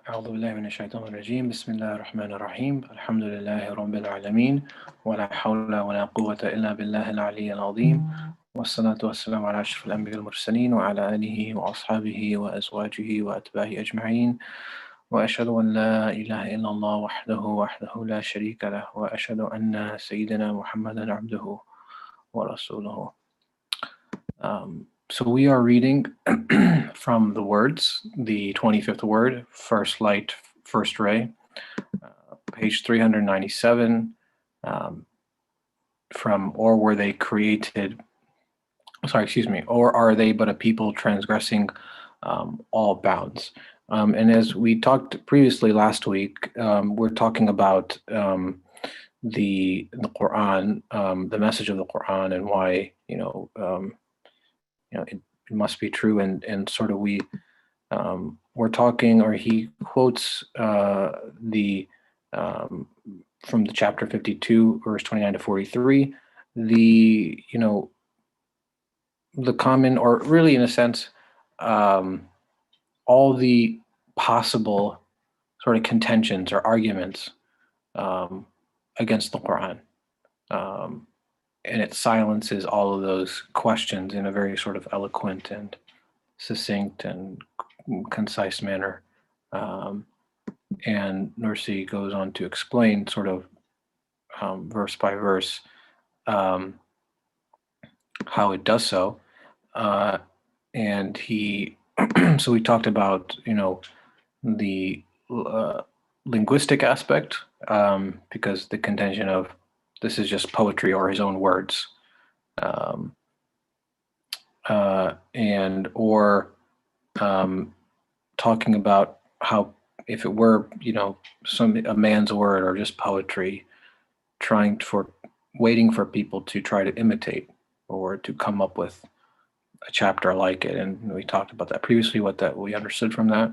أعوذ بالله من الشيطان الرجيم بسم الله الرحمن الرحيم الحمد لله رب العالمين ولا حول ولا قوة إلا بالله العلي العظيم والصلاة والسلام على أشرف الأنبياء والمرسلين وعلى آله وأصحابه وأزواجه وأتباعه أجمعين وأشهد أن لا إله إلا الله وحده لا شريك له وأشهد أن سيدنا محمدا عبده ورسوله. So we are reading from the words, the 25th word, first light, first ray, page 397, from or were they created, or are they but a people transgressing all bounds? And as we talked previously last week, we're talking about the Quran, the message of the Quran, and why it must be true, and sort of we're talking, or he quotes the from the chapter 52 verse 29 to 43, the the common, or really in a sense, all the possible sort of contentions or arguments against the Quran, and it silences all of those questions in a very sort of eloquent and succinct and concise manner. And Nursi goes on to explain sort of verse by verse how it does so. And he, so we talked about, the linguistic aspect, because the contention of this is just poetry or his own words. And or talking about how if it were a man's word or just poetry, waiting for people to try to imitate or to come up with a chapter like it. And we talked about that previously, what that we understood from that.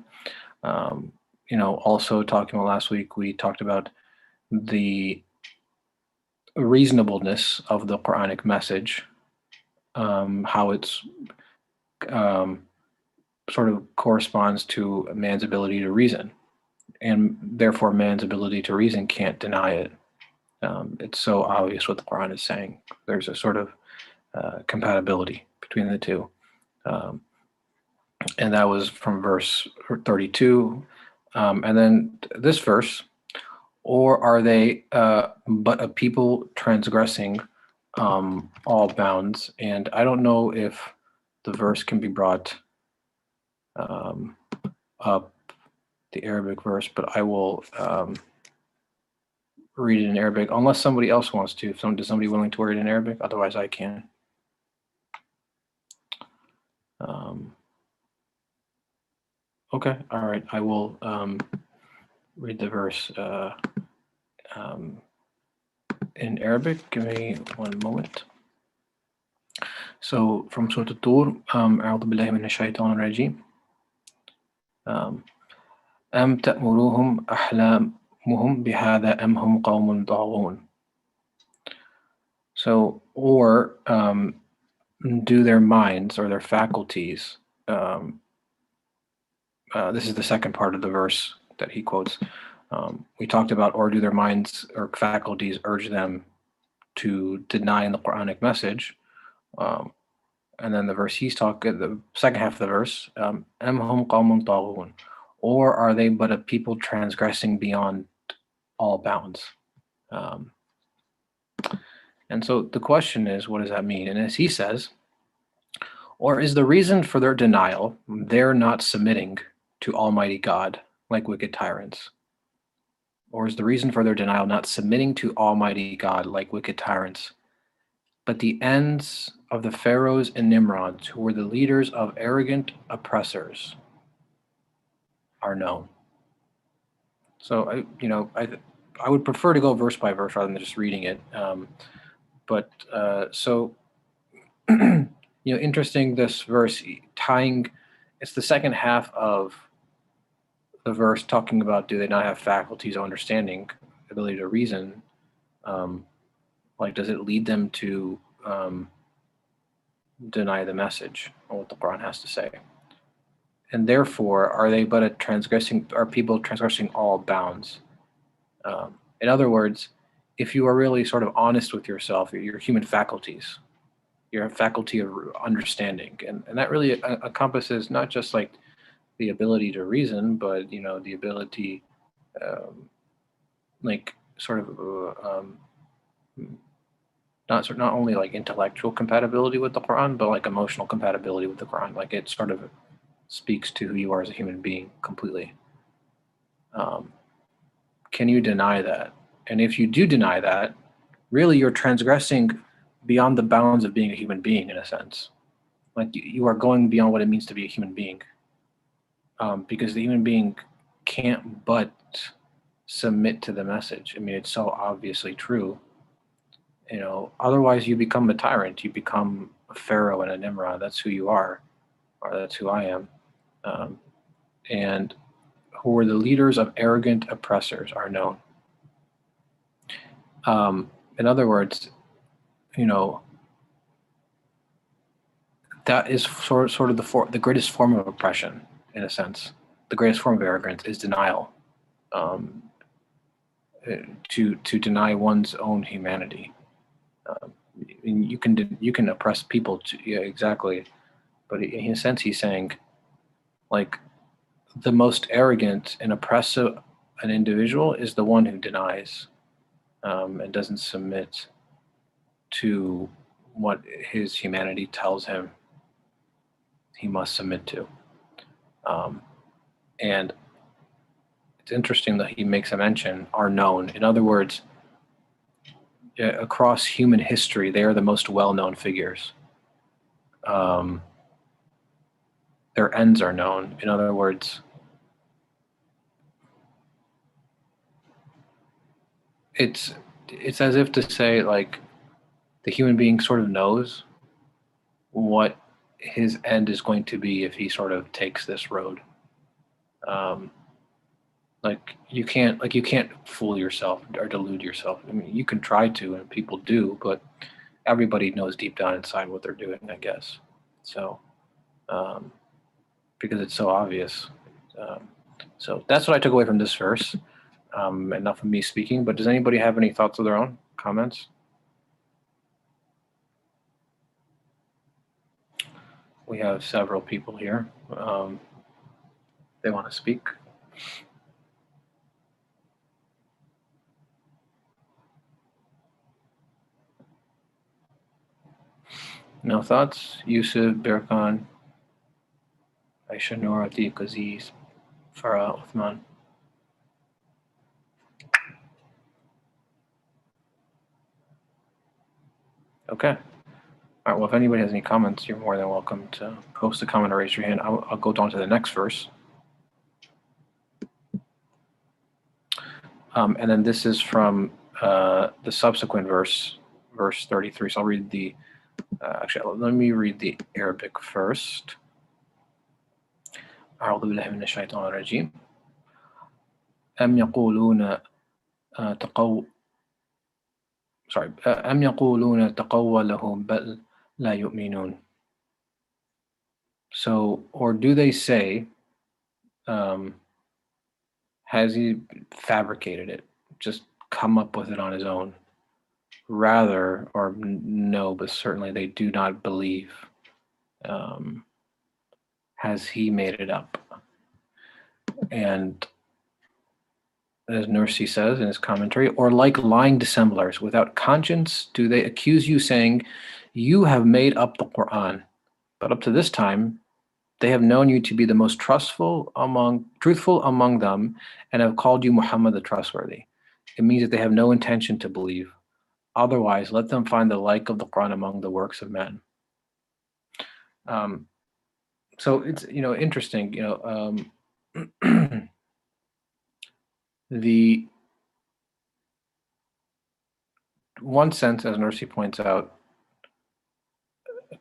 Also talking about last week, we talked about the reasonableness of the Quranic message, how it's sort of corresponds to a man's ability to reason, and therefore man's ability to reason can't deny it. It's so obvious what the Quran is saying. There's a sort of compatibility between the two. And that was from verse 32. And then this verse, or are they but a people transgressing all bounds? And I don't know if the verse can be brought up, the Arabic verse, but I will read it in Arabic, unless somebody else wants to. Is somebody willing to read it in Arabic? Otherwise, I can. Okay, all right. I will read the verse in Arabic. Give me one moment. So from Surah At-Tur, أعوذ بالله من الشيطان الرجيم. أم تأمرهم أحلامهم بهذا أم هم قوم طاغون. So, or do their minds or their faculties, this is the second part of the verse that he quotes. We talked about, or do their minds or faculties urge them to deny the Quranic message. And then the verse he's talking, the second half of the verse, Am hum qawmun taghun, or are they but a people transgressing beyond all bounds? And so the question is, what does that mean? And as he says, or is the reason for their denial their not submitting to Almighty God like wicked tyrants? Or is the reason for their denial not submitting to Almighty God like wicked tyrants? But the ends of the pharaohs and Nimrods, who were the leaders of arrogant oppressors, are known. So I would prefer to go verse by verse rather than just reading it. Interesting, this verse tying, it's the second half of the verse talking about, do they not have faculties of understanding, ability to reason? Does it lead them to deny the message or what the Quran has to say? and therefore are people transgressing all bounds? In other words, if you are really sort of honest with yourself, your human faculties, your faculty of understanding, and that really encompasses not just like the ability to reason, but the ability, um, like sort of not only like intellectual compatibility with the Quran, but like emotional compatibility with the Quran. Like it sort of speaks to who you are as a human being completely. Um, can you deny that? And if you do deny that, really you're transgressing beyond the bounds of being a human being in a sense. Like you are going beyond what it means to be a human being, because the human being can't but submit to the message. I mean, it's so obviously true. Otherwise you become a tyrant. You become a pharaoh and a Nimrod. That's who you are, or that's who I am. Um, and who are the leaders of arrogant oppressors are known. In other words, you know, that is sort of the greatest form of oppression, in a sense. The greatest form of arrogance is denial, um, to deny one's own humanity. Um, and you can oppress people, yeah, exactly. But in a sense, he's saying, like, the most arrogant and oppressive an individual is the one who denies, and doesn't submit to what his humanity tells him he must submit to. Um, and it's interesting that he makes a mention are known. In other words, across human history, they are the most well-known figures. Um, their ends are known. In other words, it's it's as if to say, like, the human being sort of knows what his end is going to be if he sort of takes this road. Um, like you can't fool yourself or delude yourself. I mean, you can try to, and people do, but everybody knows deep down inside what they're doing, I guess. So, um, because it's so obvious. Um, so that's what I took away from this verse. Enough of me speaking, but does anybody have any thoughts of their own, comments? We have several people here. They want to speak. No thoughts? Yusuf, Berkan, Aisha, Noor, Atiq, Aziz, Farah, Uthman. Okay. All right. Well, if anybody has any comments, you're more than welcome to post a comment or raise your hand. I'll go on to the next verse. And then this is from the subsequent verse 33. So I'll read the, actually, let me read the Arabic first. أعوذ بالله من الشيطان الرجيم. أم يقولون تقو sorry أم يقولون تقوله بل لا يؤمنون. So, or do they say, has he fabricated it, just come up with it on his own? Rather, or no, but certainly they do not believe. Has he made it up? And as Nursi says in his commentary, or like lying dissemblers without conscience, do they accuse you, saying, you have made up the Quran? But up to this time, they have known you to be the most truthful among them, and have called you Muhammad the trustworthy. It means that they have no intention to believe. Otherwise, let them find the like of the Quran among the works of men. So it's interesting. The one sense, as Nursi points out,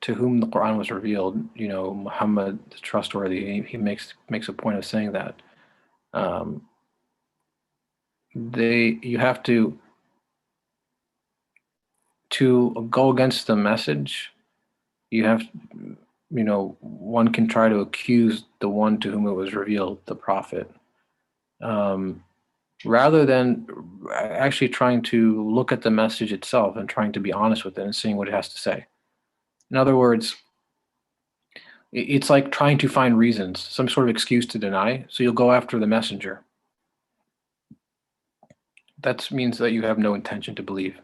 to whom the Quran was revealed, Muhammad the trustworthy. He makes a point of saying that. You have to go against the message. You have one can try to accuse the one to whom it was revealed, the prophet, rather than actually trying to look at the message itself and trying to be honest with it and seeing what it has to say. In other words, it's like trying to find reasons, some sort of excuse to deny, so you'll go after the messenger. That means that you have no intention to believe.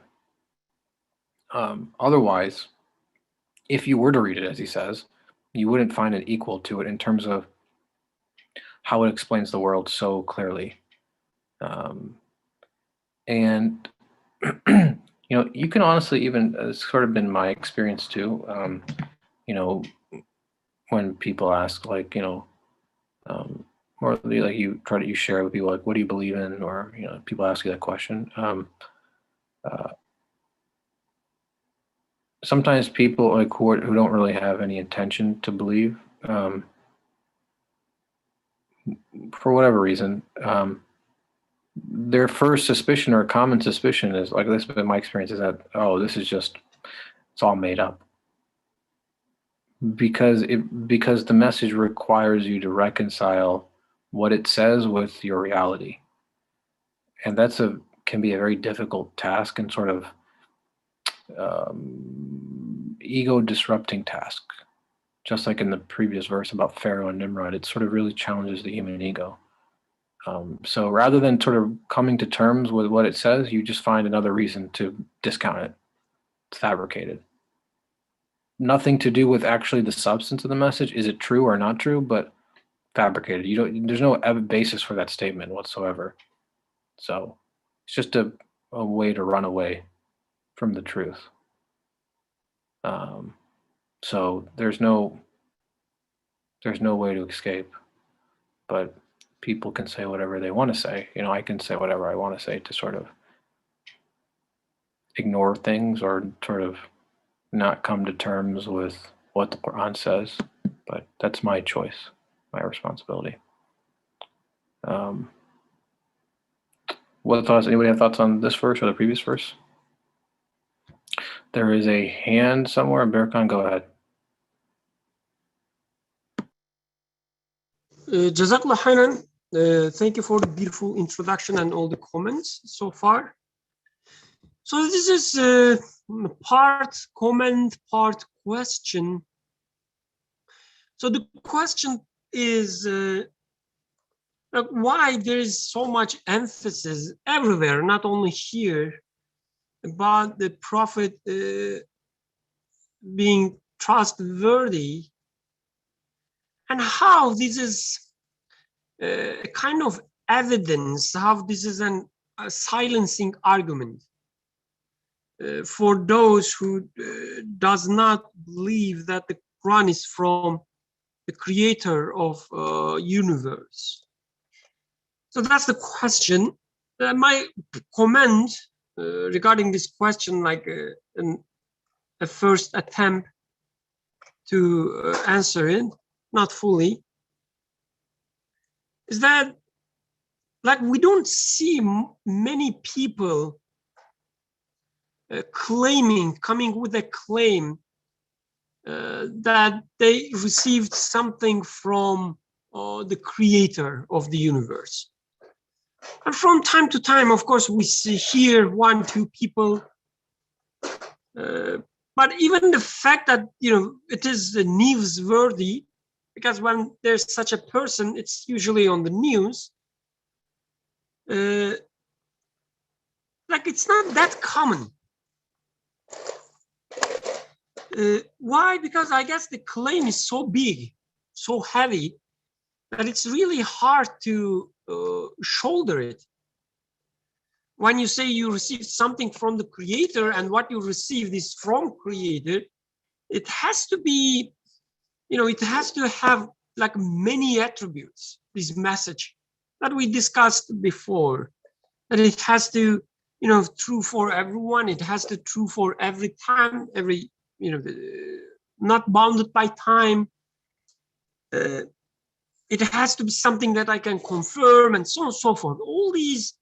Otherwise, if you were to read it as he says, you wouldn't find it equal to it in terms of how it explains the world so clearly. And you can honestly even, it's sort of been my experience too. When people ask, like, or like you share with people, like, what do you believe in, or people ask you that question. Sometimes people like who don't really have any intention to believe, for whatever reason, their first suspicion or common suspicion is, like, this has been my experience, is that, oh, this is just, it's all made up, because the message requires you to reconcile what it says with your reality, and can be a very difficult task, and sort of ego disrupting task. Just like in the previous verse about Pharaoh and Nimrod, it sort of really challenges the human ego. So rather than sort of coming to terms with what it says, you just find another reason to discount it. It's fabricated. Nothing to do with actually the substance of the message. Is it true or not true? But fabricated. There's no basis for that statement whatsoever. So it's just a way to run away from the truth. So there's no way to escape. But people can say whatever they want to say. I can say whatever I want to say to sort of ignore things, or sort of not come to terms with what the Quran says. But that's my choice, my responsibility. What thoughts? Anybody have thoughts on this verse or the previous verse? There is a hand somewhere. Berkan, go ahead. Jazakallah khairan. Thank you for the beautiful introduction and all the comments so far. So this is part comment, part question. So the question is why there is so much emphasis everywhere, not only here, about the Prophet being trustworthy, and how this is a kind of evidence, how this is a silencing argument for those who does not believe that the Quran is from the creator of universe. So that's the question. My comment regarding this question, like a first attempt to answer it, not fully, is that, like, we don't see many people coming with a claim that they received something from the creator of the universe. And from time to time, of course, we see here 1, 2 people. But even the fact that, it is newsworthy, because when there's such a person, it's usually on the news. Like, it's not that common. Why? Because I guess the claim is so big, so heavy, that it's really hard to shoulder it. When you say you received something from the creator, and what you received is from creator, it has to be, it has to have like many attributes, this message that we discussed before, that it has to, true for everyone. It has to true for every time, every, not bounded by time. It has to be something that I can confirm, and so on and so forth. All these,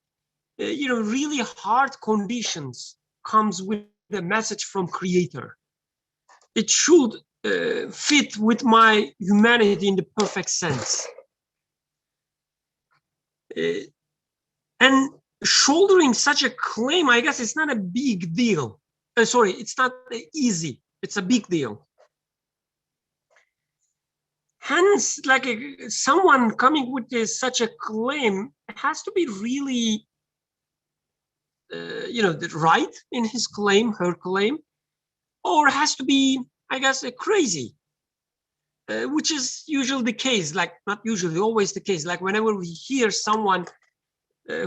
really hard conditions comes with the message from creator. It should fit with my humanity in the perfect sense. And shouldering such a claim, I guess it's not a big deal. Sorry, it's not easy. It's a big deal. Hence, like someone coming with such a claim has to be really, right in his claim, her claim, or has to be, I guess, crazy, which is usually the case. Like not usually, always the case. Like whenever we hear someone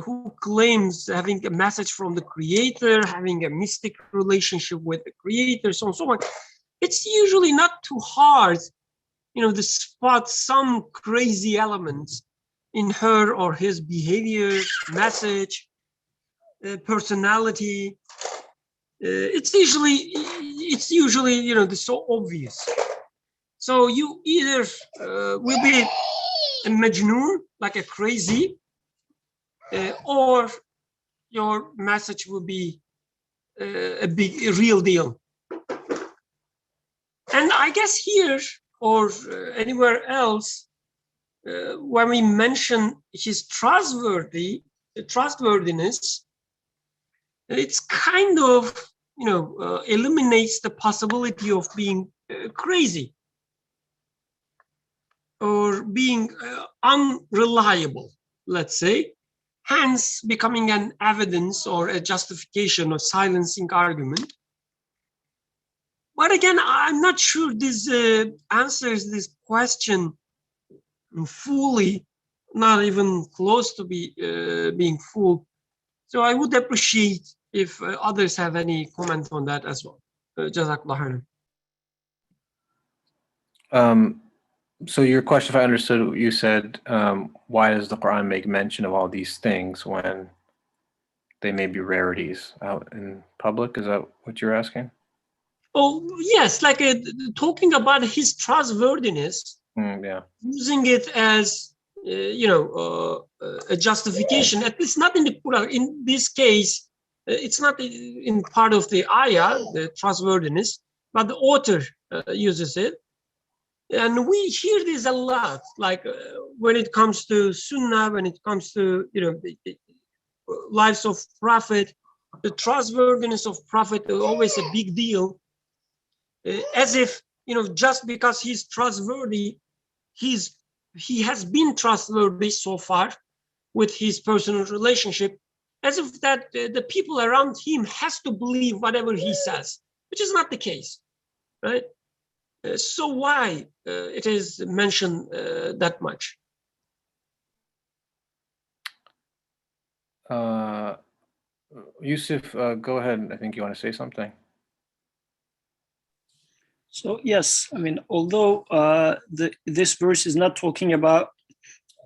who claims having a message from the creator, having a mystic relationship with the creator, so on and so on, it's usually not too hard, to spot some crazy elements in her or his behavior, message, personality. It's usually, so obvious. So you either will be a majnoon, like a crazy, or your message will be a real deal. And I guess here or anywhere else, when we mention his trustworthiness, it's kind of, eliminates the possibility of being crazy or being unreliable, let's say, hence becoming an evidence or a justification or silencing argument. But again, I'm not sure this answers this question fully, not even close to being full. So I would appreciate if others have any comment on that as well. Jazakallah khairan. So your question, if I understood what you said, why does the Quran make mention of all these things when they may be rarities out in public? Is that what you're asking? Oh, yes, like talking about his trustworthiness, Yeah. using it as, a justification, at least not in the Quran. In this case, it's not in part of the ayah, the trustworthiness, but the author uses it. And we hear this a lot, like when it comes to Sunnah, when it comes to, the lives of Prophet, the trustworthiness of Prophet is always a big deal. As if, just because he's trustworthy, he has been trustworthy so far with his personal relationship, as if that the people around him has to believe whatever he says, which is not the case, right? So why it is mentioned that much? Yusuf, go ahead. I think you want to say something. So yes, I mean, although this verse is not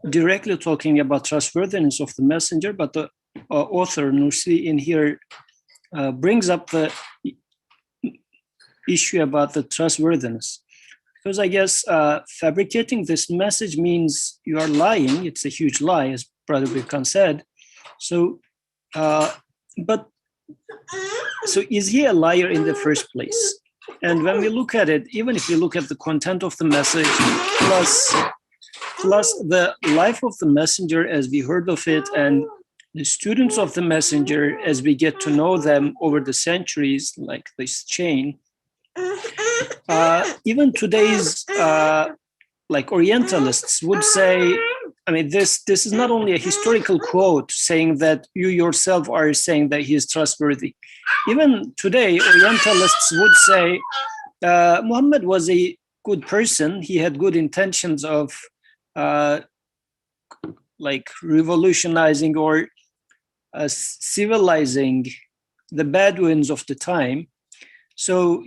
directly talking about trustworthiness of the messenger, but the author Nursi in here brings up the issue about the trustworthiness, because I guess fabricating this message means you are lying. It's a huge lie, as Brother Birkan said. So, so is he a liar in the first place? And when we look at it, even if we look at the content of the message, plus the life of the messenger as we heard of it, and the students of the messenger as we get to know them over the centuries, like this chain, even today's like Orientalists would say, I mean, this is not only a historical quote saying that you yourself are saying that he is trustworthy. Even today, Orientalists would say Muhammad was a good person. He had good intentions of like revolutionizing or civilizing the Bedouins of the time. So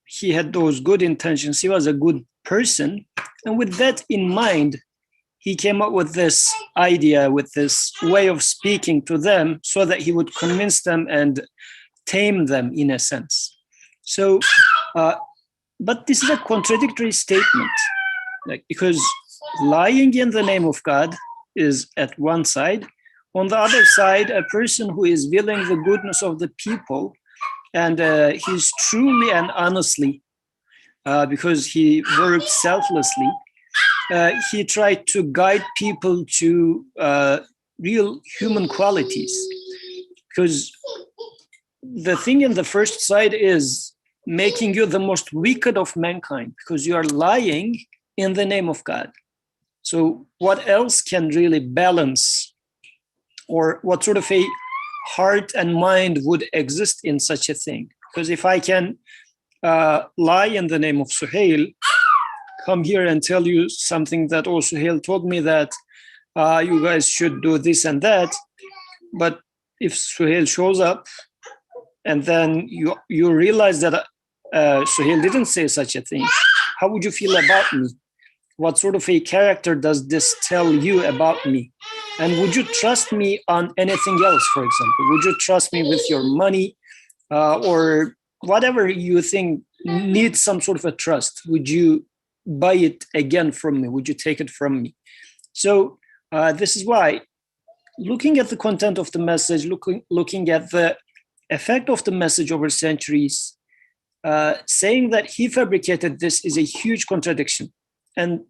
he had those good intentions. He was a good person. And with that in mind, he came up with this idea, with this way of speaking to them so that he would convince them and tame them in a sense. So, but this is a contradictory statement, like, because lying in the name of God is at one side. On the other side, a person who is willing the goodness of the people and he's truly and honestly because he worked selflessly. He tried to guide people to real human qualities. Because the thing in the first side is making you the most wicked of mankind, because you are lying in the name of God. So what else can really balance, or what sort of a heart and mind would exist in such a thing? Because if I can lie in the name of Suhail, come here and tell you something that, oh, Suhail told me that you guys should do this and that, but if Suhail shows up and then you realize that Suhail didn't say such a thing, how would you feel about me? What sort of a character does this tell you about me? And would you trust me on anything else, for example? Would you trust me with your money or whatever you think needs some sort of a trust? Would you buy it again from me? Would you take it from me? So this is why, looking at the content of the message, looking at the effect of the message over centuries, saying that he fabricated this is a huge contradiction. And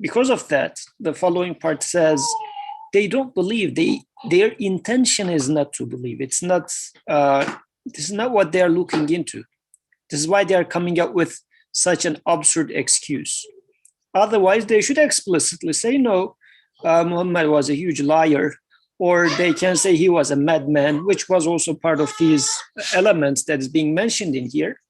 because of that, the following part says, they don't believe. Their intention is not to believe. It's not. This is not what they are looking into. This is why they are coming up with such an absurd excuse. Otherwise, they should explicitly say, no, Muhammad was a huge liar, or they can say he was a madman, which was also part of these elements that is being mentioned in here,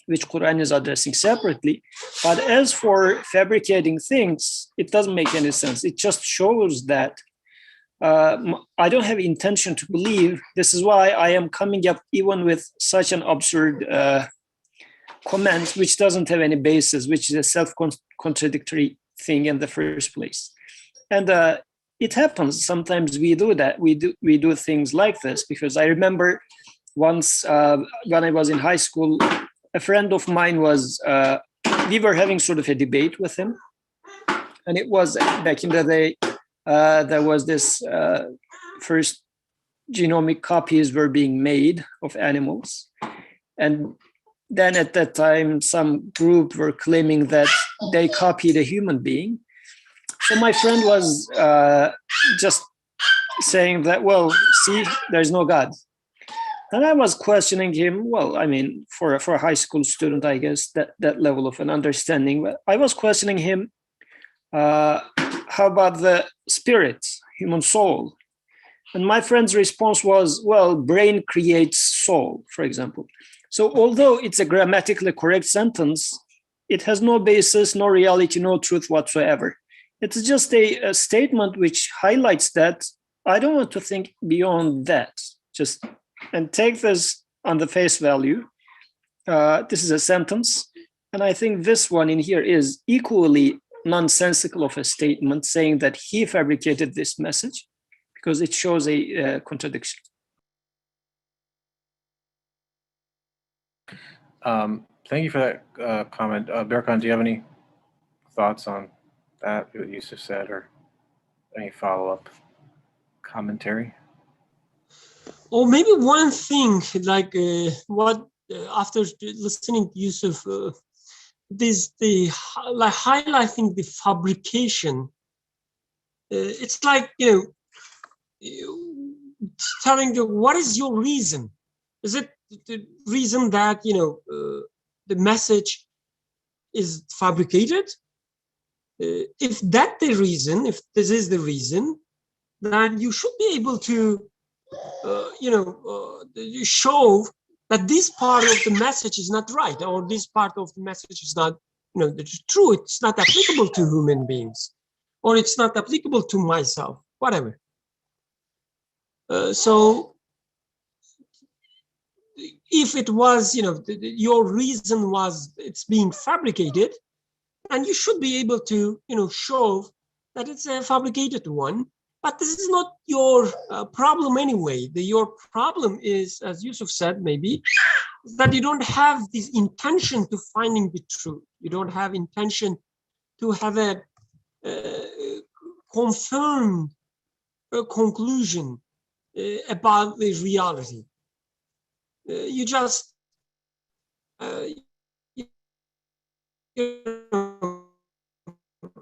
which Quran is addressing separately. But as for fabricating things, it doesn't make any sense. It just shows that I don't have intention to believe. This is why I am coming up even with such an absurd comment, which doesn't have any basis, which is a self-contradictory thing in the first place. And it happens. Sometimes we do that. We do things like this, because I remember once when I was in high school, a friend of mine was, we were having sort of a debate with him. And it was back in the day, there was this first genomic copies were being made of animals. And then at that time, some group were claiming that they copied a human being. So my friend was just saying that, well, see, there's no God. And I was questioning him. Well, I mean, for a high school student, I guess that level of an understanding. But I was questioning him. How about the spirit, human soul? And my friend's response was, well, brain creates soul, for example. So although it's a grammatically correct sentence, it has no basis, no reality, no truth whatsoever. It's just a statement which highlights that I don't want to think beyond that. Just and take this on the face value. This is a sentence. And I think this one in here is equally nonsensical of a statement, saying that he fabricated this message, because it shows a contradiction. Thank you for that comment. Berkan, do you have any thoughts on that, what Yusuf said, or any follow-up commentary? Or maybe one thing, like what after listening to Yusuf, like highlighting the fabrication. It's like, telling you, what is your reason? Is it the reason that the message is fabricated? If that the reason, if this is the reason, then you should be able to show that this part of the message is not right, or this part of the message is not true. It's not applicable to human beings, or it's not applicable to myself, whatever. So if it was, your reason was it's being fabricated, and you should be able to, show that it's a fabricated one. But this is not your problem anyway. Your problem is, as Yusuf said, maybe, that you don't have this intention to finding the truth. You don't have intention to have a confirmed conclusion about the reality. You just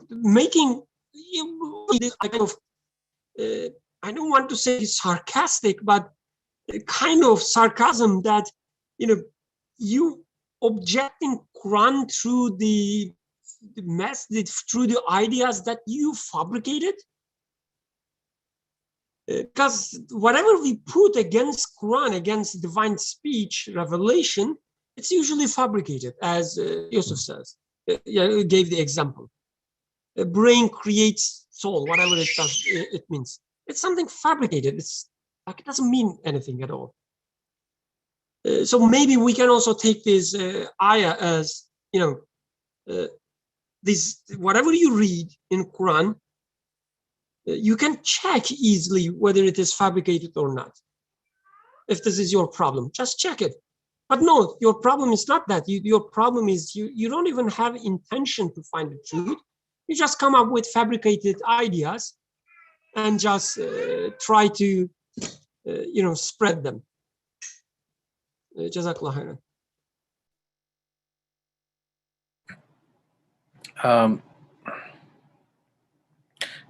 making this kind of, I don't want to say sarcastic, but kind of sarcasm that, you objecting Quran through the through the ideas that you fabricated. Because whatever we put against Quran, against divine speech, revelation, it's usually fabricated, as Yusuf says. He gave the example. A brain creates soul, whatever it does, it means. It's something fabricated. It's like, it doesn't mean anything at all. So maybe we can also take this ayah as, this, whatever you read in Quran, you can check easily whether it is fabricated or not. If this is your problem, just check it. But no, your problem is not that. Your problem is you don't even have intention to find the truth. You just come up with fabricated ideas and just try to, spread them. Jazakallah khairan.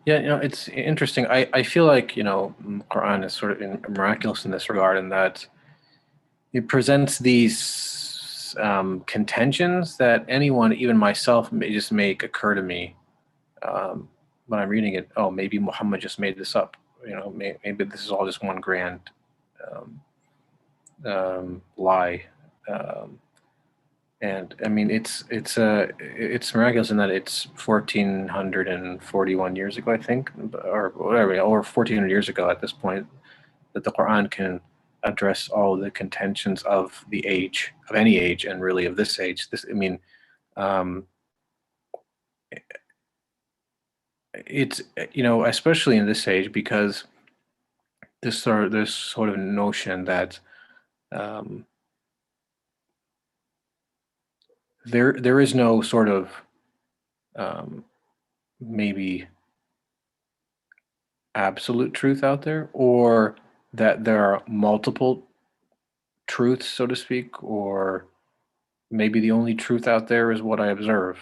Yeah, it's interesting. I feel like, Quran is sort of miraculous in this regard, in that it presents these contentions that anyone, even myself, may just make occur to me when I'm reading it. Oh, maybe Muhammad just made this up. Maybe this is all just one grand lie. And I mean, it's miraculous in that it's 1441 years ago, I think, or whatever, or 1400 years ago at this point, that the Quran can address all the contentions of the age, of any age, and really of this age. It's, especially in this age, because this sort of notion that there is no sort of maybe absolute truth out there, or that there are multiple truths, so to speak, or maybe the only truth out there is what I observe.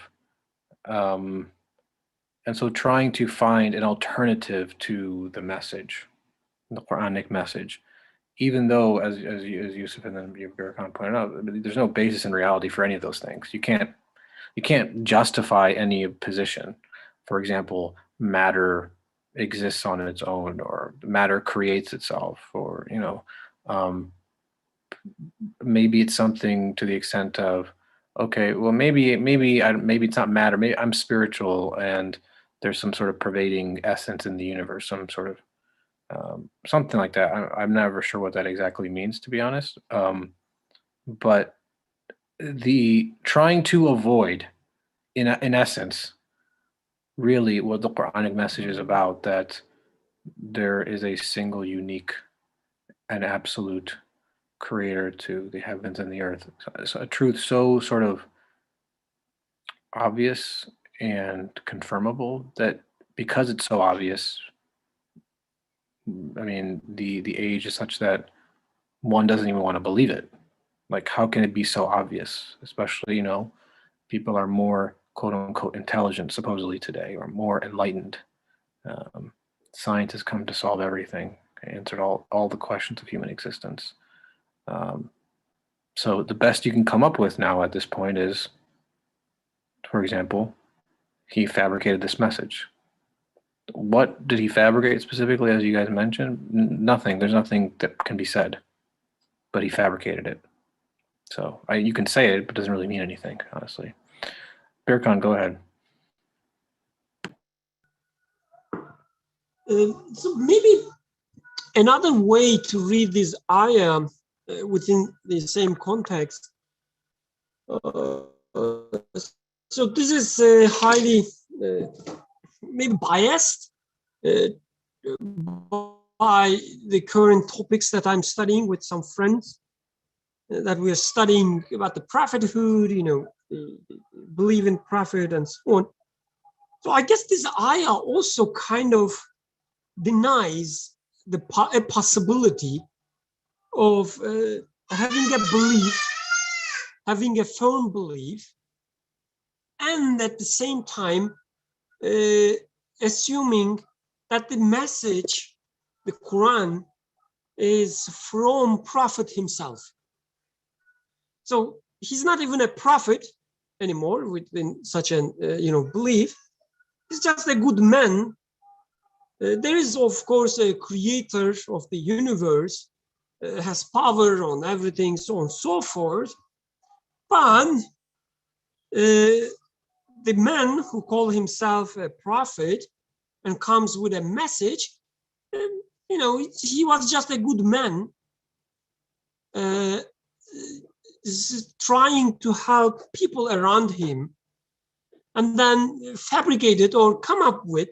And so trying to find an alternative to the message, the Quranic message, even though, as Yusuf and then Birkan pointed out, there's no basis in reality for any of those things. You can't justify any position. For example, matter exists on its own, or matter creates itself, or maybe it's something to the extent of, okay, well, maybe it's not matter. Maybe I'm spiritual, and there's some sort of pervading essence in the universe, some sort of something like that. I'm never sure what that exactly means, to be honest. But the trying to avoid, in essence, really what the Quranic message is about, that there is a single, unique, and absolute creator to the heavens and the earth. So a truth so sort of obvious and confirmable that, because it's so obvious, I mean, the age is such that one doesn't even want to believe it. Like, how can it be so obvious? Especially, people are more quote unquote intelligent supposedly today, or more enlightened. Science has come to solve everything, answered all the questions of human existence. So the best you can come up with now at this point is, for example, he fabricated this message. What did he fabricate specifically, as you guys mentioned? Nothing. There's nothing that can be said, but he fabricated it. So you can say it, but it doesn't really mean anything, honestly. Birkan, go ahead. So maybe another way to read this ayah within the same context. So this is highly maybe biased by the current topics that I'm studying with some friends, that we are studying about the prophethood, believe in prophet and so on. So I guess this ayah also kind of denies a possibility of having a belief, having a firm belief, and at the same time assuming that the message, the Quran, is from Prophet himself. So he's not even a prophet anymore within such an belief. He's just a good man. There is, of course, a creator of the universe, has power on everything, so on and so forth. But the man who calls himself a prophet and comes with a message, he was just a good man, trying to help people around him, and then fabricated or come up with,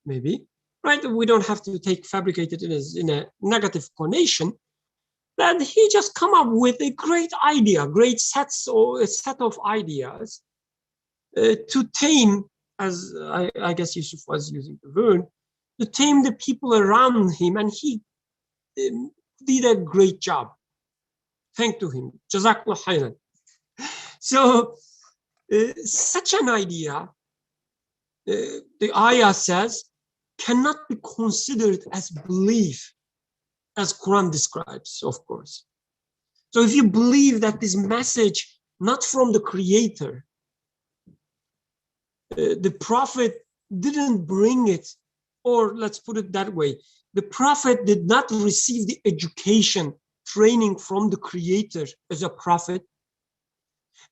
maybe, right? We don't have to take fabricated in a negative connotation. That he just come up with a great idea, great sets or a set of ideas to tame, as I guess Yusuf was using the word, to tame the people around him, and he did a great job. Thank to him. Jazakallah khairan. So such an idea, the ayah says, cannot be considered as belief, as Quran describes, of course. So if you believe that this message, not from the creator, the prophet didn't bring it, or let's put it that way, the prophet did not receive the education, training from the creator as a prophet,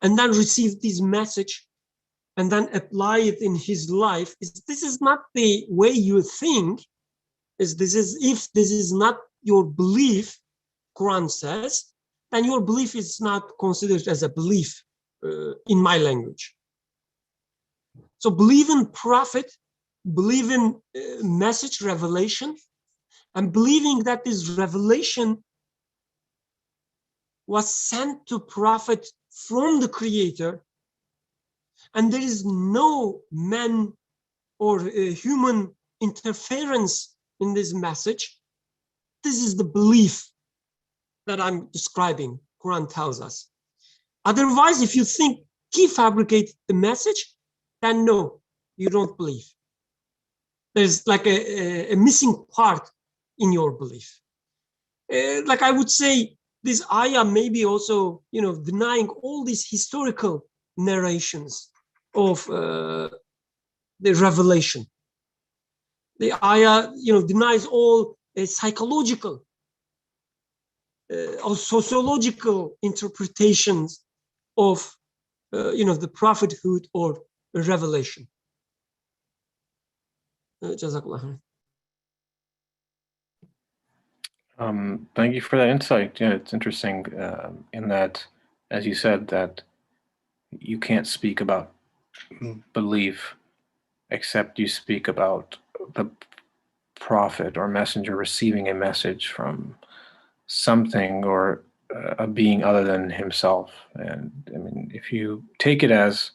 and then receive this message and then apply it in his life, this is not the way you think, if this is not your belief, Quran says, then your belief is not considered as a belief in my language. So believe in prophet, believe in message, revelation, and believing that this revelation was sent to prophet from the creator, and there is no man or human interference in this message. This is the belief that I'm describing, Quran tells us. Otherwise, if you think he fabricated the message, then no, you don't believe. There's like a missing part in your belief. Like I would say, this ayah may be also, denying all these historical narrations of the revelation. The ayah, denies all psychological or sociological interpretations of, the prophethood or revelation. Jazakallah. Thank you for that insight. Yeah, it's interesting in that, as you said, that you can't speak about belief except you speak about the prophet or messenger receiving a message from something or a being other than himself. And I mean, if you take it as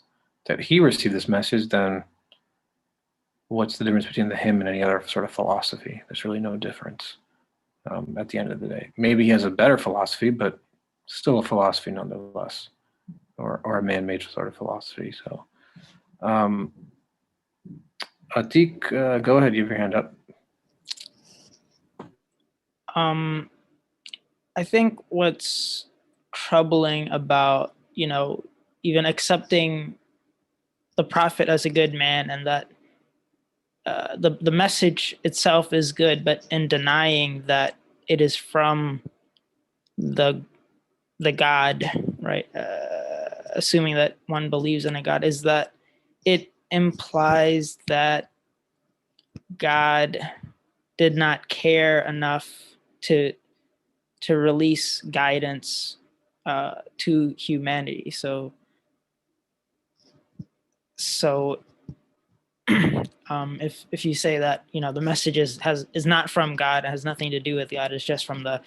that he received this message, then what's the difference between the him and any other sort of philosophy? There's really no difference at the end of the day. Maybe he has a better philosophy, but still a philosophy nonetheless, or a man-made sort of philosophy. So, Atik, go ahead, you have your hand up. I think what's troubling about, even accepting the prophet as a good man, and that the message itself is good, but in denying that it is from the God, right? Assuming that one believes in a God, is that it implies that God did not care enough to release guidance to humanity. So if you say that the message is not from God, it has nothing to do with God, it's just from the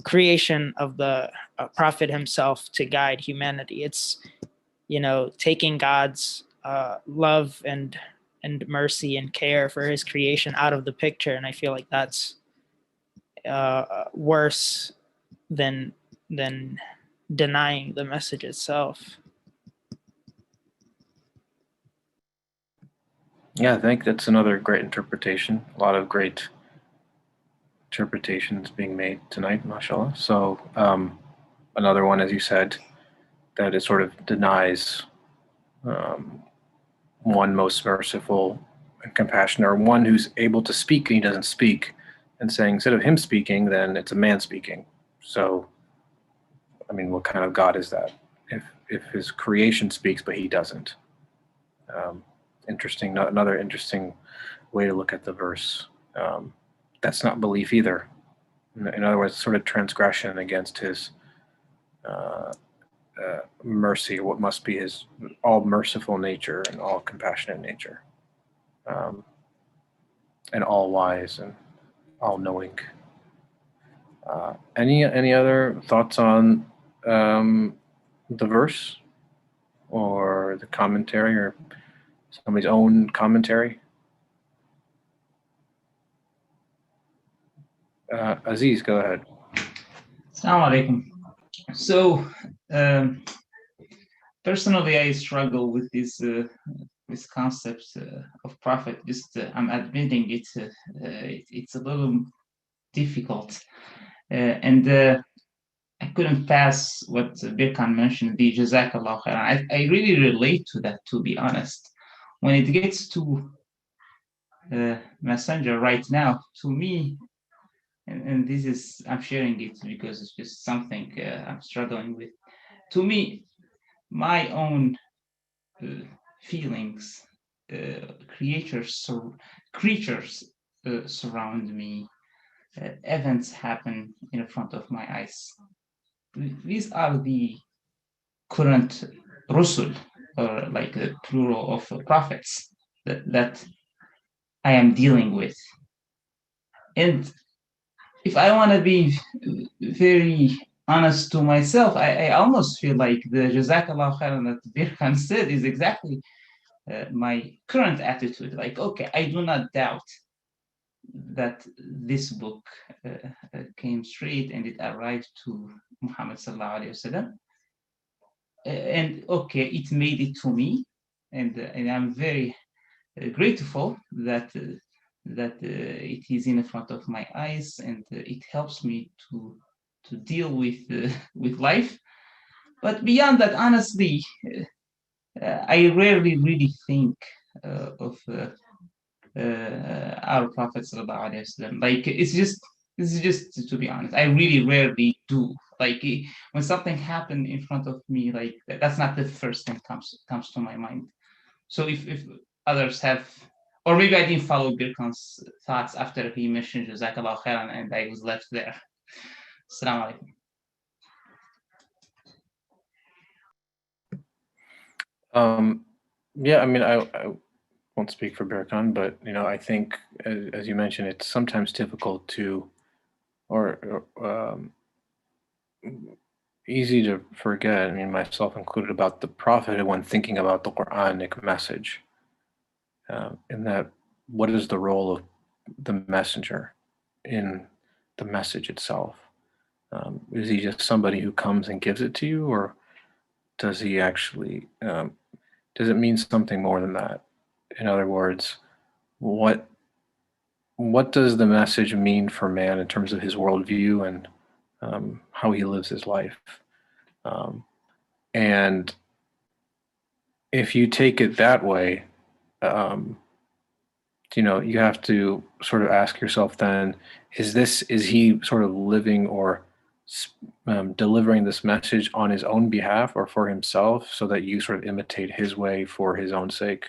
creation of the prophet himself to guide humanity. It's taking God's love and mercy and care for his creation out of the picture, and I feel like that's worse than denying the message itself. Yeah, I think that's another great interpretation. A lot of great interpretations being made tonight, mashallah. So, another one, as you said, that it sort of denies um, one most merciful and compassionate, or one who's able to speak and he doesn't speak, and saying instead of him speaking, then it's a man speaking. So, I mean, what kind of God is that? If his creation speaks but he doesn't. Um, Interesting. Another interesting way to look at the verse. That's not belief either. In other words, sort of transgression against his uh, mercy, what must be his all merciful nature and all compassionate nature, um, and all wise and all knowing. Any other thoughts on the verse or the commentary or somebody's own commentary? Aziz, go ahead. Assalamu alaikum. So, personally, I struggle with this concept of prophet. Just I'm admitting it's a little difficult, and I couldn't pass what Birkan mentioned, the Jazakallah khair. I really relate to that, to be honest. When it gets to Messenger right now, to me, and this is, I'm sharing it because it's just something I'm struggling with. To me, my own feelings, creatures surround me, events happen in front of my eyes. These are the current rusul, or like the plural of prophets that I am dealing with. And if I want to be very honest to myself, I almost feel like the Jazakallah khairan that Birkan said is exactly my current attitude. Like, okay, I do not doubt that this book came straight and it arrived to Muhammad sallallahu alaihi wasallam, and okay, it made it to me, and I'm very grateful that it is in front of my eyes, and it helps me to deal with life. But beyond that, honestly, I rarely really think of our Prophet sallallahu alaihi wasallam. Like it's just to be honest, I really rarely do. Like when something happened in front of me, like that's not the first thing comes to my mind. So if others have, or maybe I didn't follow Birkan's thoughts after he mentioned Jazakallah khairan and I was left there. Assalamu alaikum. Yeah, I mean, I won't speak for Berkan, but I think, as you mentioned, it's sometimes difficult to, or easy to forget. I mean, myself included, about the prophet when thinking about the Quranic message. In that, what is the role of the messenger in the message itself? Is he just somebody who comes and gives it to you, or does he actually? Does it mean something more than that? In other words, what does the message mean for man in terms of his worldview and how he lives his life? And if you take it that way, um, you have to sort of ask yourself then, is he sort of living or delivering this message on his own behalf or for himself so that you sort of imitate his way for his own sake?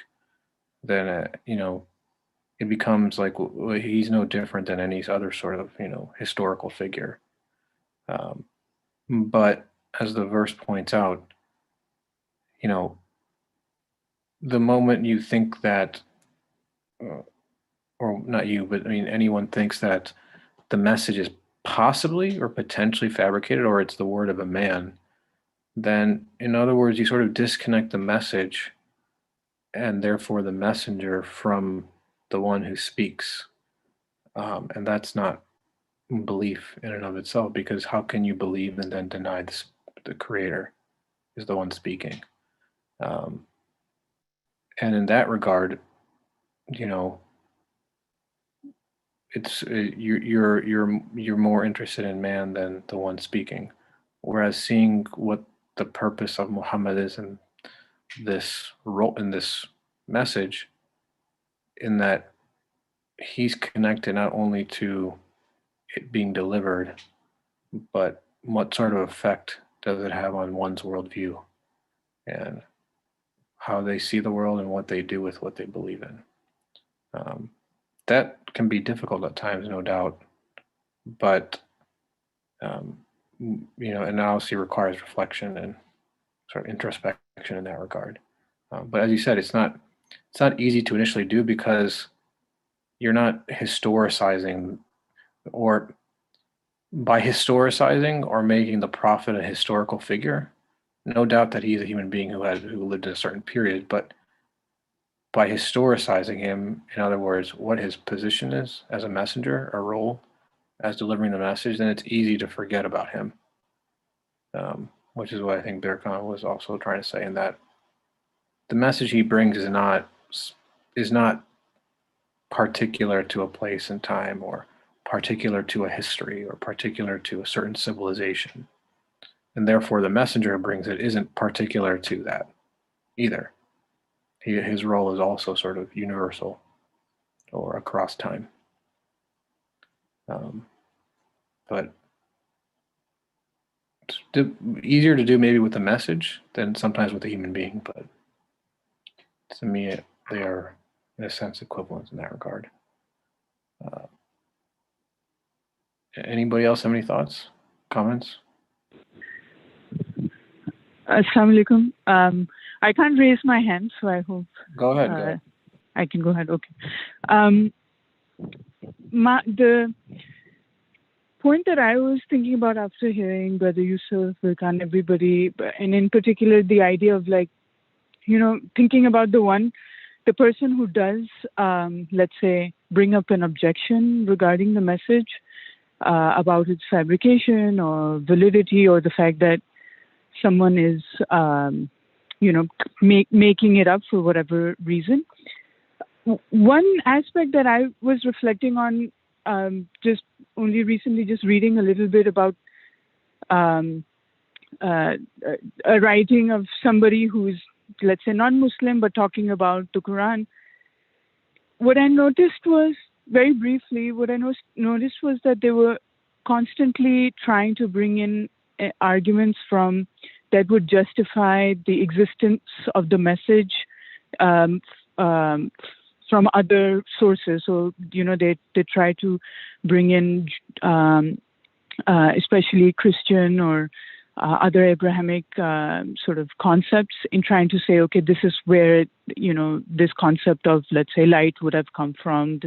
Then, it becomes like he's no different than any other sort of, historical figure. But as the verse points out, you know, the moment you think that, or not you, but I mean, anyone thinks that the message is possibly or potentially fabricated, or it's the word of a man, then in other words, you sort of disconnect the message and therefore the messenger from the one who speaks. And that's not belief in and of itself, because how can you believe and then deny the creator is the one speaking? And in that regard, you know, it's you're more interested in man than the one speaking, whereas seeing what the purpose of Muhammad is in this role, in this message, in that he's connected not only to it being delivered, but what sort of effect does it have on one's worldview and how they see the world and what they do with what they believe in. That can be difficult at times, no doubt, but and obviously requires reflection and sort of introspection in that regard. But as you said, it's not easy to initially do because you're not historicizing, or by historicizing or making the prophet a historical figure. No doubt that he's a human being who lived in a certain period, but by historicizing him, in other words, what his position is as a messenger, a role as delivering the message, then it's easy to forget about him. Which is what I think Birkan was also trying to say, in that the message he brings is not particular to a place and time, or particular to a history, or particular to a certain civilization. And therefore the messenger who brings it isn't particular to that either. His role is also sort of universal or across time. But it's easier to do maybe with a message than sometimes with a human being, but to me they are in a sense equivalent in that regard. Anybody else have any thoughts, comments? Assalamu alaikum. I can't raise my hand, so I hope. Go ahead. I can go ahead. Okay. The point that I was thinking about after hearing Brother Yusuf, Birkan, everybody, and in particular the idea of, like, thinking about the person who does, let's say, bring up an objection regarding the message, about its fabrication or validity, or the fact that someone is, making it up for whatever reason. One aspect that I was reflecting on, just only recently, just reading a little bit about a writing of somebody who's, let's say, non-Muslim, but talking about the Quran. What I noticed was, very briefly, noticed was that they were constantly trying to bring in arguments that would justify the existence of the message from other sources. So, they try to bring in, especially Christian or other Abrahamic sort of concepts, in trying to say, okay, this is where, this concept of, let's say, light would have come from,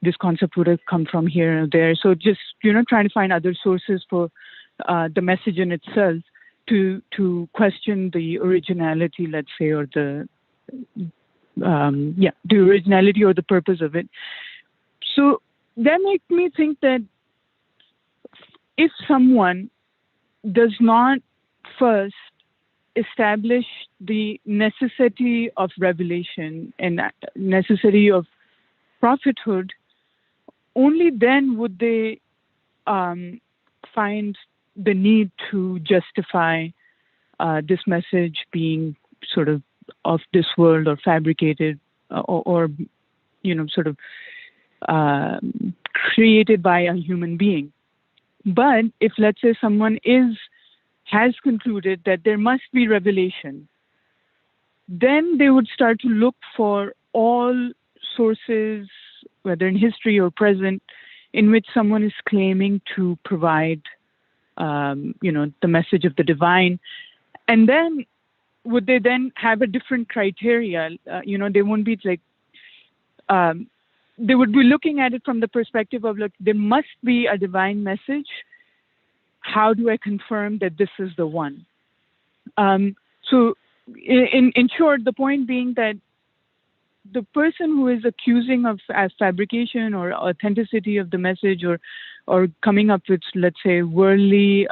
this concept would have come from here or there. So just, trying to find other sources for the message in itself, to question the originality, let's say, or the originality or the purpose of it. So that makes me think that if someone does not first establish the necessity of revelation and necessity of prophethood, only then would they find the need to justify this message being sort of this world, or fabricated, or sort of created by a human being. But if, let's say, someone has concluded that there must be revelation, then they would start to look for all sources, whether in history or present, in which someone is claiming to provide, the message of the divine. And then would they then have a different criteria? They won't be like, they would be looking at it from the perspective of, look, there must be a divine message. How do I confirm that this is the one? So in short, the point being that the person who is accusing of fabrication or authenticity of the message, or coming up with, let's say, worldly,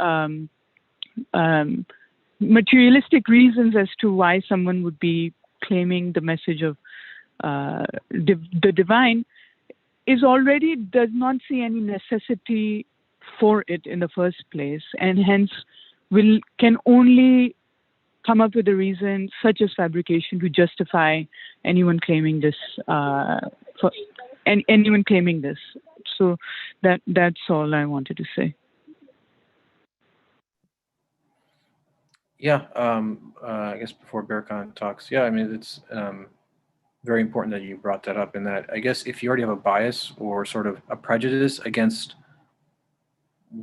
materialistic reasons as to why someone would be claiming the message of the divine is already does not see any necessity for it in the first place, and hence can only come up with a reason such as fabrication to justify anyone claiming this anyone claiming this. So that's all I wanted to say. Yeah, I guess before Berkan talks, yeah, I mean, it's very important that you brought that up, in that I guess if you already have a bias or sort of a prejudice against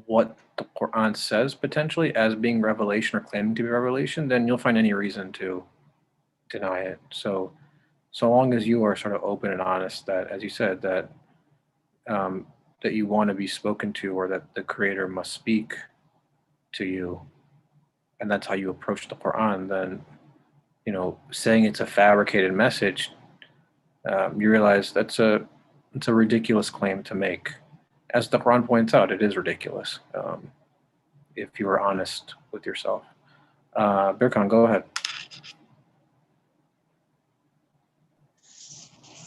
what the Quran says potentially as being revelation or claiming to be revelation, then you'll find any reason to deny it. So long as you are sort of open and honest that, as you said, that that you want to be spoken to, or that the Creator must speak to you, and that's how you approach the Quran, then, you know, saying it's a fabricated message, you realize it's a ridiculous claim to make. As the Quran points out, it is ridiculous if you are honest with yourself. Birkan, go ahead.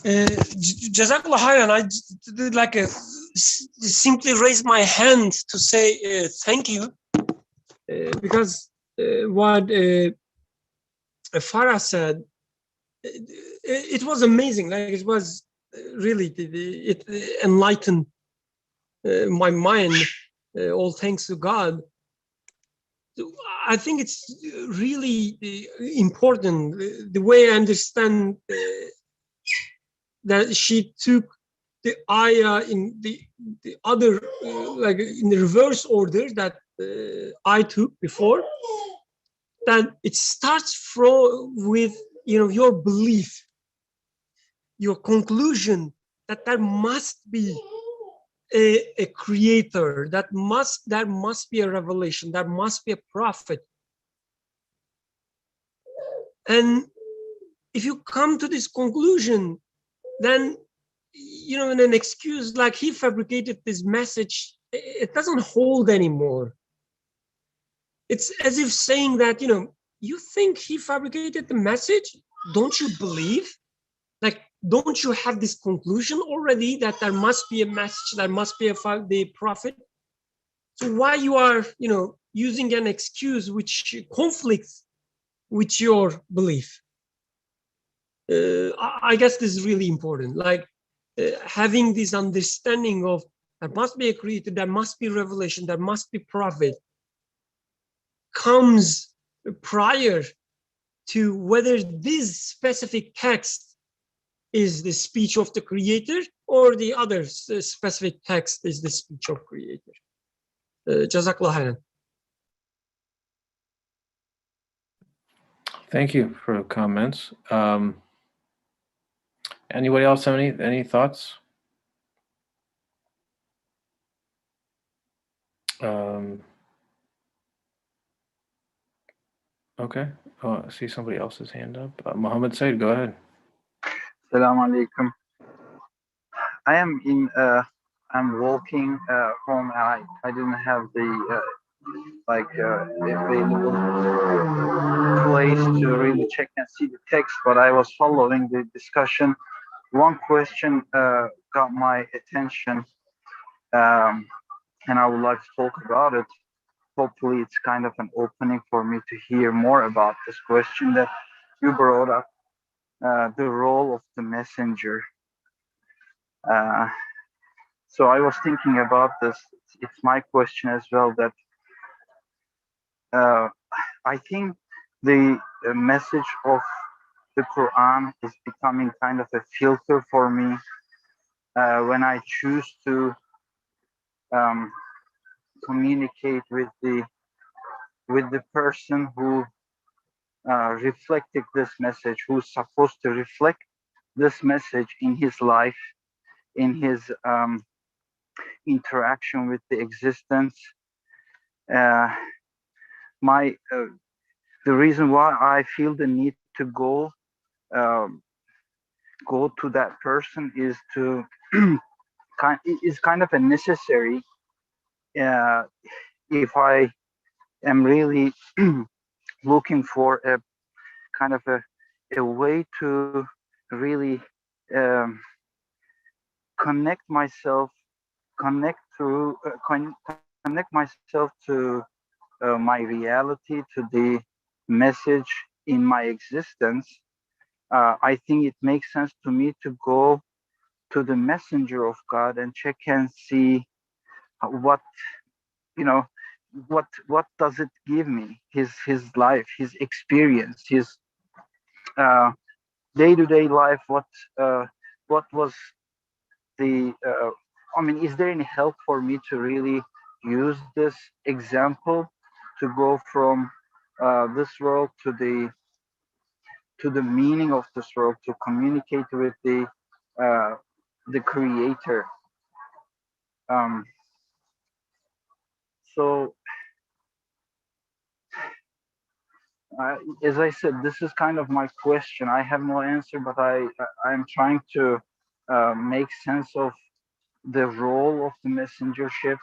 Jazakallah khairan. I did like simply raise my hand to say thank you, because what Farah said, it was amazing. Like, it was really, it enlightened my mind. All thanks to God. I think it's really important, the way I understand that she took the ayah in the other, like in the reverse order that I took before, that it starts with, you know, your belief, your conclusion that there must be a creator, there must be a revelation, there must be a prophet. And if you come to this conclusion, then, you know, in an excuse like he fabricated this message, it doesn't hold anymore. It's as if saying that, you know, you think he fabricated the message? Don't you believe? Like, don't you have this conclusion already that there must be a message, there must be the prophet? So why you are, you know, using an excuse which conflicts with your belief? I guess this is really important. Like, having this understanding of there must be a creator, there must be revelation, there must be prophet, comes prior to whether this specific text is the speech of the creator or the other specific text is the speech of creator. Jazakallah khairan. Thank you for the comments. Anybody else have any thoughts? Okay. I see somebody else's hand up. Muhammad Said, go ahead. Assalamu alaikum. I am I'm walking home. I didn't have the available place to really check and see the text, but I was following the discussion. One question got my attention, and I would like to talk about it. Hopefully it's kind of an opening for me to hear more about this question that you brought up, the role of the messenger. So I was thinking about this. It's my question as well, that I think the message of the Quran is becoming kind of a filter for me when I choose to communicate with the person who reflected this message, who's supposed to reflect this message in his life, in his interaction with the existence. The reason why I feel the need to go to that person is to kind of a necessary if I am really looking for a kind of a way to really um, connect myself, connect myself to my reality, to the message in my existence, I think it makes sense to me to go to the messenger of God and check and see what, you know, what does it give me, his life, his experience, his uh, day-to-day life, what was the I mean, is there any help for me to really use this example to go from this world to the meaning of this world, to communicate with the creator. um, so as I said, this is kind of my question. I have no answer, but I'm trying to make sense of the role of the messengership.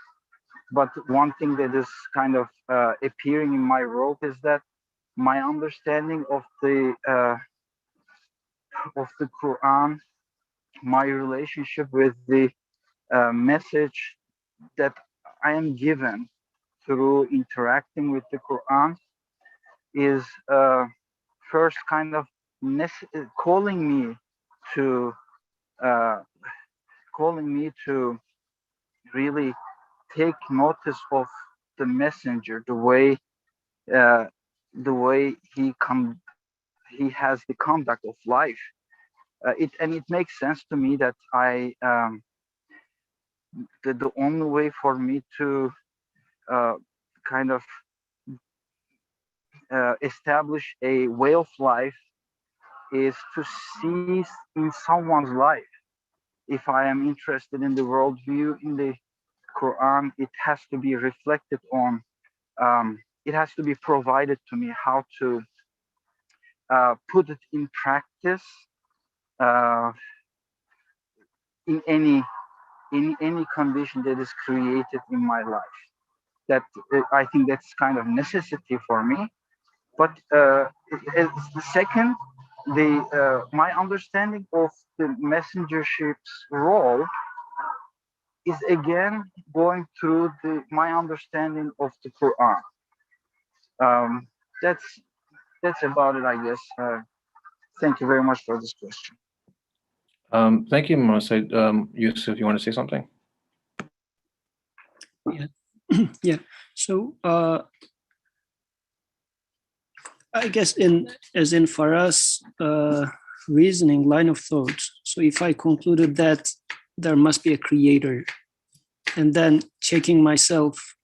But one thing that is kind of appearing in my role is that my understanding of the Quran, my relationship with the message that I am given through interacting with the Quran is first kind of calling me to uh, really take notice of the messenger, uh, the way he has the conduct of life. It makes sense to me that the only way for me to uh, kind of establish a way of life is to see in someone's life. If I am interested in the worldview in the Quran, it has to be reflected on. It has to be provided to me how to put it in practice uh, in any condition that is created in my life. That I think that's kind of necessity for me. But the second, the my understanding of the messengership's role is again going through my understanding of the Quran. Um, that's that's about it, I guess. Thank you very much for this question. Thank you, Mose. Yusuf, you want to say something? Yeah. Yeah. So I guess as in Farah's reasoning line of thought. So if I concluded that there must be a creator, and then checking myself,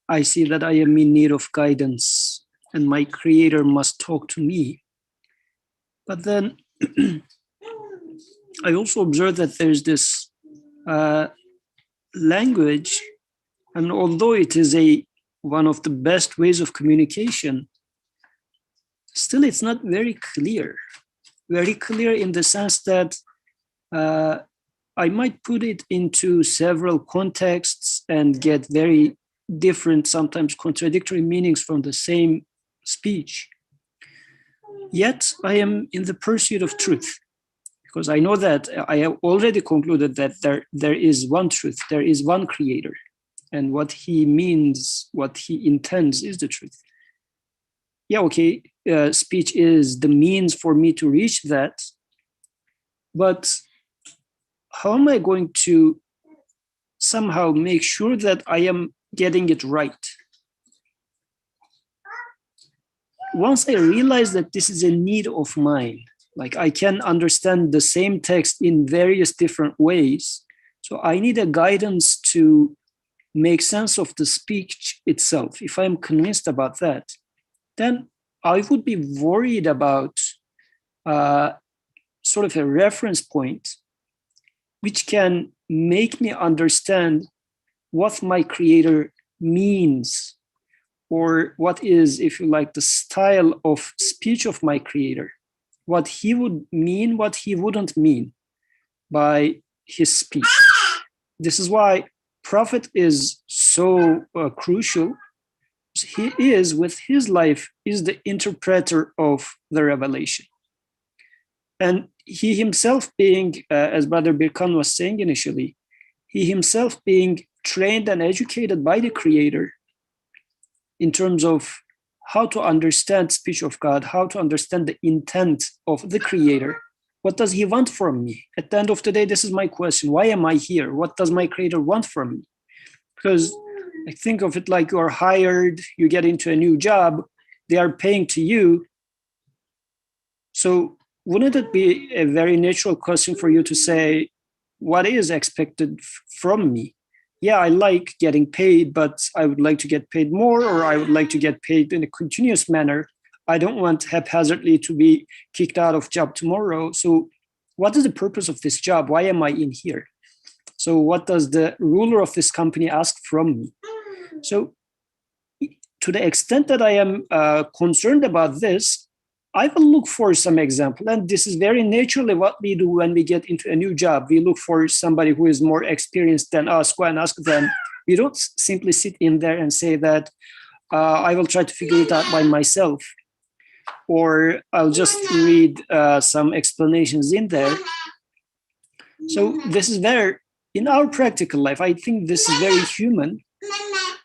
I see that I am in need of guidance, and my creator must talk to me. But then I also observe that there's this language, and although it is one of the best ways of communication, still it's not very clear in the sense that I might put it into several contexts and get very different, sometimes contradictory meanings from the same speech. Yet I am in the pursuit of truth, because I know that I have already concluded that there is one truth, there is one creator, and what he means, what he intends is the truth. Yeah, okay, speech is the means for me to reach that, but how am I going to somehow make sure that I am getting it right? Once I realize that this is a need of mine, like I can understand the same text in various different ways, so I need a guidance to make sense of the speech itself. If I'm convinced about that, then I would be worried about sort of a reference point which can make me understand what my creator means, or what is, if you like, the style of speech of my creator, what he would mean, what he wouldn't mean by his speech. This is why prophet is so crucial. He is, with his life, is the interpreter of the revelation. And he himself being, as Brother Birkan was saying initially, he himself being trained and educated by the Creator in terms of how to understand speech of God, how to understand the intent of the Creator. What does he want from me? At the end of the day, this is my question. Why am I here? What does my Creator want from me? Because I think of it like you are hired, you get into a new job, they are paying to you. So wouldn't it be a very natural question for you to say, what is expected from me? Yeah, I like getting paid, but I would like to get paid more, or I would like to get paid in a continuous manner. I don't want haphazardly to be kicked out of job tomorrow. So what is the purpose of this job? Why am I in here? So what does the ruler of this company ask from me? So to the extent that I am concerned about this, I will look for some example. And this is very naturally what we do when we get into a new job. We look for somebody who is more experienced than us, go and ask them. We don't simply sit in there and say that I will try to figure it out by myself, or I'll just read some explanations in there. So this is very, in our practical life, I think this is very human.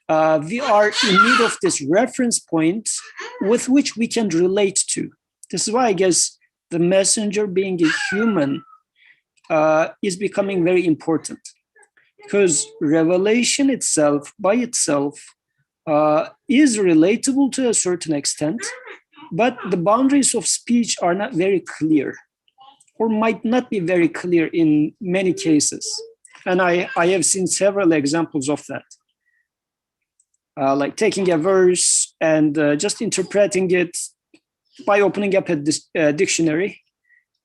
We are in need of this reference point with which we can relate to. This is why I guess the messenger being a human is becoming very important, because revelation itself, by itself, is relatable to a certain extent, but the boundaries of speech are not very clear, or might not be very clear in many cases. And I have seen several examples of that. Like taking a verse and just interpreting it by opening up a dictionary,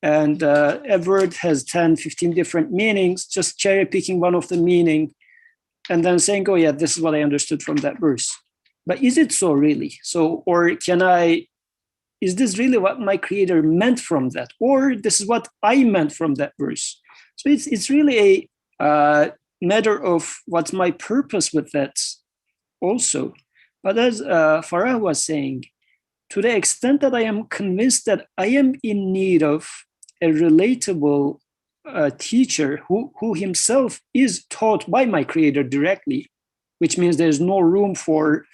and a word has 10, 15 different meanings, just cherry picking one of the meaning and then saying, oh yeah, this is what I understood from that verse. But is it so really? So, or is this really what my Creator meant from that? Or this is what I meant from that verse? So it's really a matter of what's my purpose with that also. But as Farah was saying, to the extent that I am convinced that I am in need of a relatable teacher who himself is taught by my Creator directly, which means there's no room for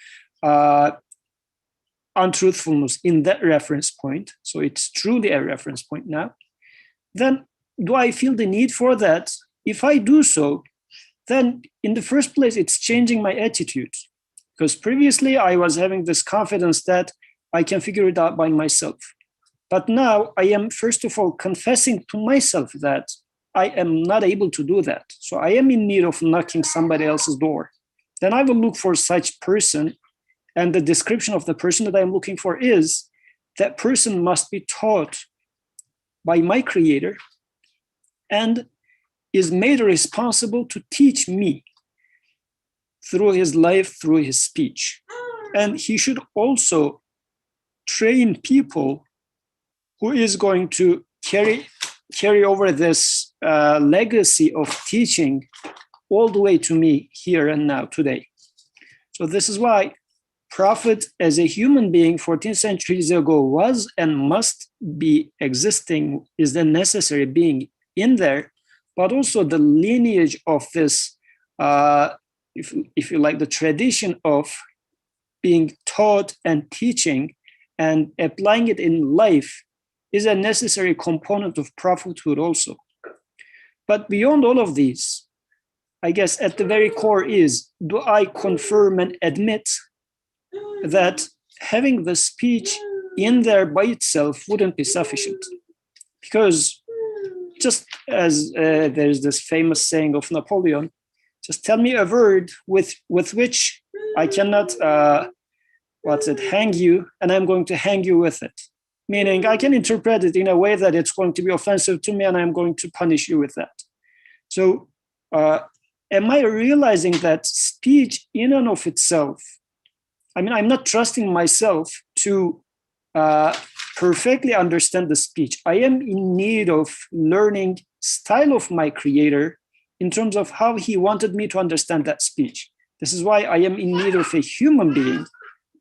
untruthfulness in that reference point. So it's truly a reference point now. Then do I feel the need for that? If I do so, then in the first place, it's changing my attitude. Because previously I was having this confidence that I can figure it out by myself. But now I am, first of all, confessing to myself that I am not able to do that. So I am in need of knocking somebody else's door. Then I will look for such person. And the description of the person that I'm looking for is that person must be taught by my Creator and is made responsible to teach me through his life, through his speech. And he should also train people who is going to carry over this legacy of teaching all the way to me here and now today. So this is why Prophet as a human being 14 centuries ago was and must be existing, is the necessary being in there, but also the lineage of this, if you like, the tradition of being taught and teaching and applying it in life is a necessary component of prophethood also. But beyond all of these, I guess at the very core is, do I confirm and admit that having the speech in there by itself wouldn't be sufficient? Because just as there's this famous saying of Napoleon, just tell me a word with which I cannot, hang you, and I'm going to hang you with it. Meaning I can interpret it in a way that it's going to be offensive to me and I'm going to punish you with that. So am I realizing that speech in and of itself, I mean, I'm not trusting myself to perfectly understand the speech. I am in need of learning style of my Creator in terms of how he wanted me to understand that speech. This is why I am in need of a human being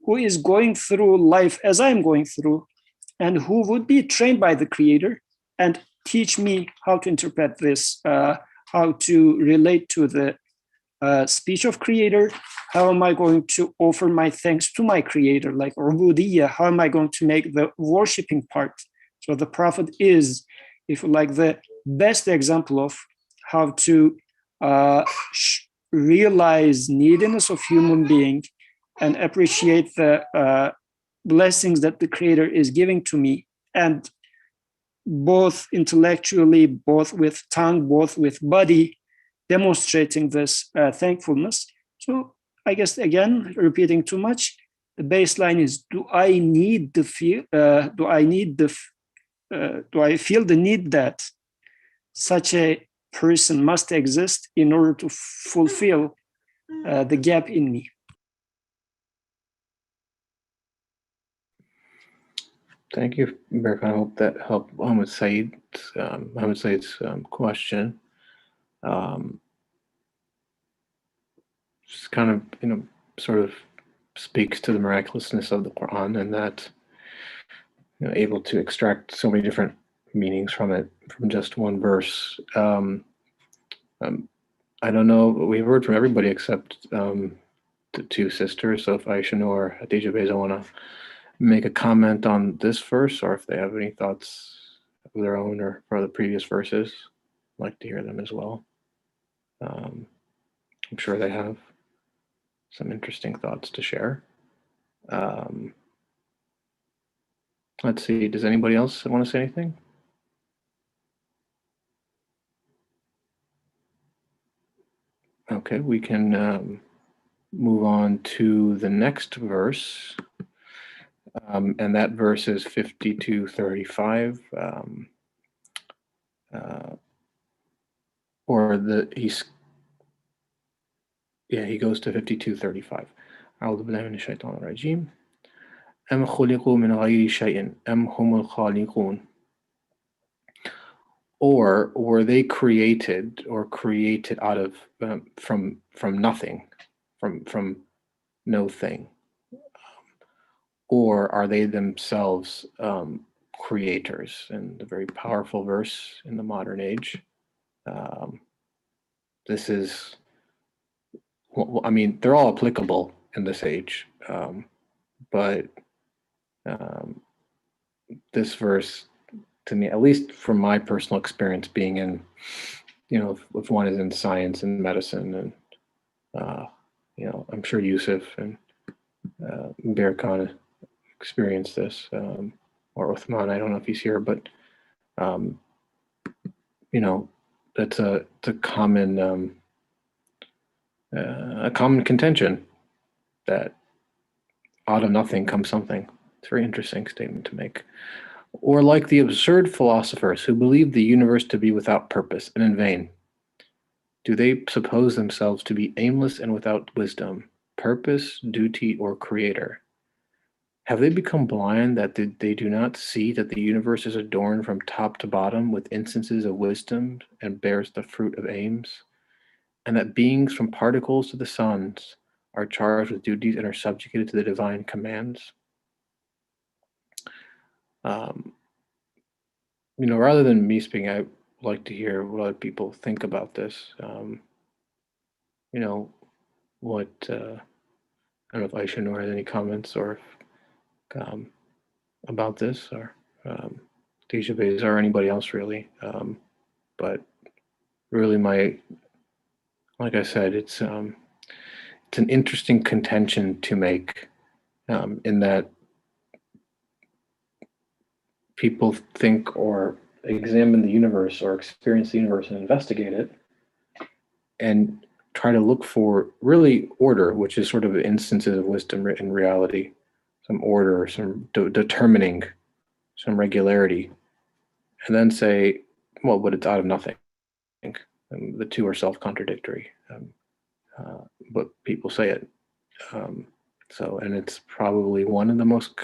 who is going through life as I'm going through and who would be trained by the Creator and teach me how to interpret this, how to relate to the speech of Creator. How am I going to offer my thanks to my Creator, like ubudiyya? How am I going to make the worshiping part? So the Prophet is, if you like, the best example of how to realize neediness of human being and appreciate the blessings that the Creator is giving to me, and both intellectually, both with tongue, both with body, demonstrating this thankfulness. So I guess, again, repeating too much, the baseline is: do I need the feel? Do I feel the need that such a person must exist in order to fulfill the gap in me? Thank you, Berkan. I hope that helped Mohammed Said's question. Just kind of, sort of speaks to the miraculousness of the Quran, and that able to extract so many different meanings from it from just one verse. I don't know. We've heard from everybody except the two sisters. So if Aisha or Khadija Beza want to make a comment on this verse, or if they have any thoughts of their own or for the previous verses, I'd like to hear them as well. I'm sure they have some interesting thoughts to share. Let's see. Does anybody else want to say anything? Okay, we can move on to the next verse. And that verse is 52:35. He goes to 52:35. أعوذ بالله من الشيطان الرجيم. أم خلقوا من غير شيء أم هم الخالقون. Or were they created out of from nothing, from no thing, or are they themselves creators? And a very powerful verse in the modern age. This is, I mean, they're all applicable in this age, but this verse, to me, at least from my personal experience being in, if one is in science and medicine, and I'm sure Yusuf and Berkan experienced this, or Uthman, I don't know if he's here, but it's a common contention that out of nothing comes something. It's a very interesting statement to make. Or like the absurd philosophers who believe the universe to be without purpose and in vain, do they suppose themselves to be aimless and without wisdom, purpose, duty, or creator? Have they become blind that they do not see that the universe is adorned from top to bottom with instances of wisdom and bears the fruit of aims, and that beings from particles to the suns are charged with duties and are subjugated to the divine commands? Rather than me speaking, I like to hear what other people think about this. What I don't know if Aisha Noor has any comments or about this, or Deja Bays, or anybody else really. But really, like I said, it's an interesting contention to make, in that people think or examine the universe or experience the universe and investigate it and try to look for really order, which is sort of instances of wisdom in reality, some order, some determining, some regularity, and then say, well, but it's out of nothing. The two are self-contradictory, but people say it. And it's probably one of the most,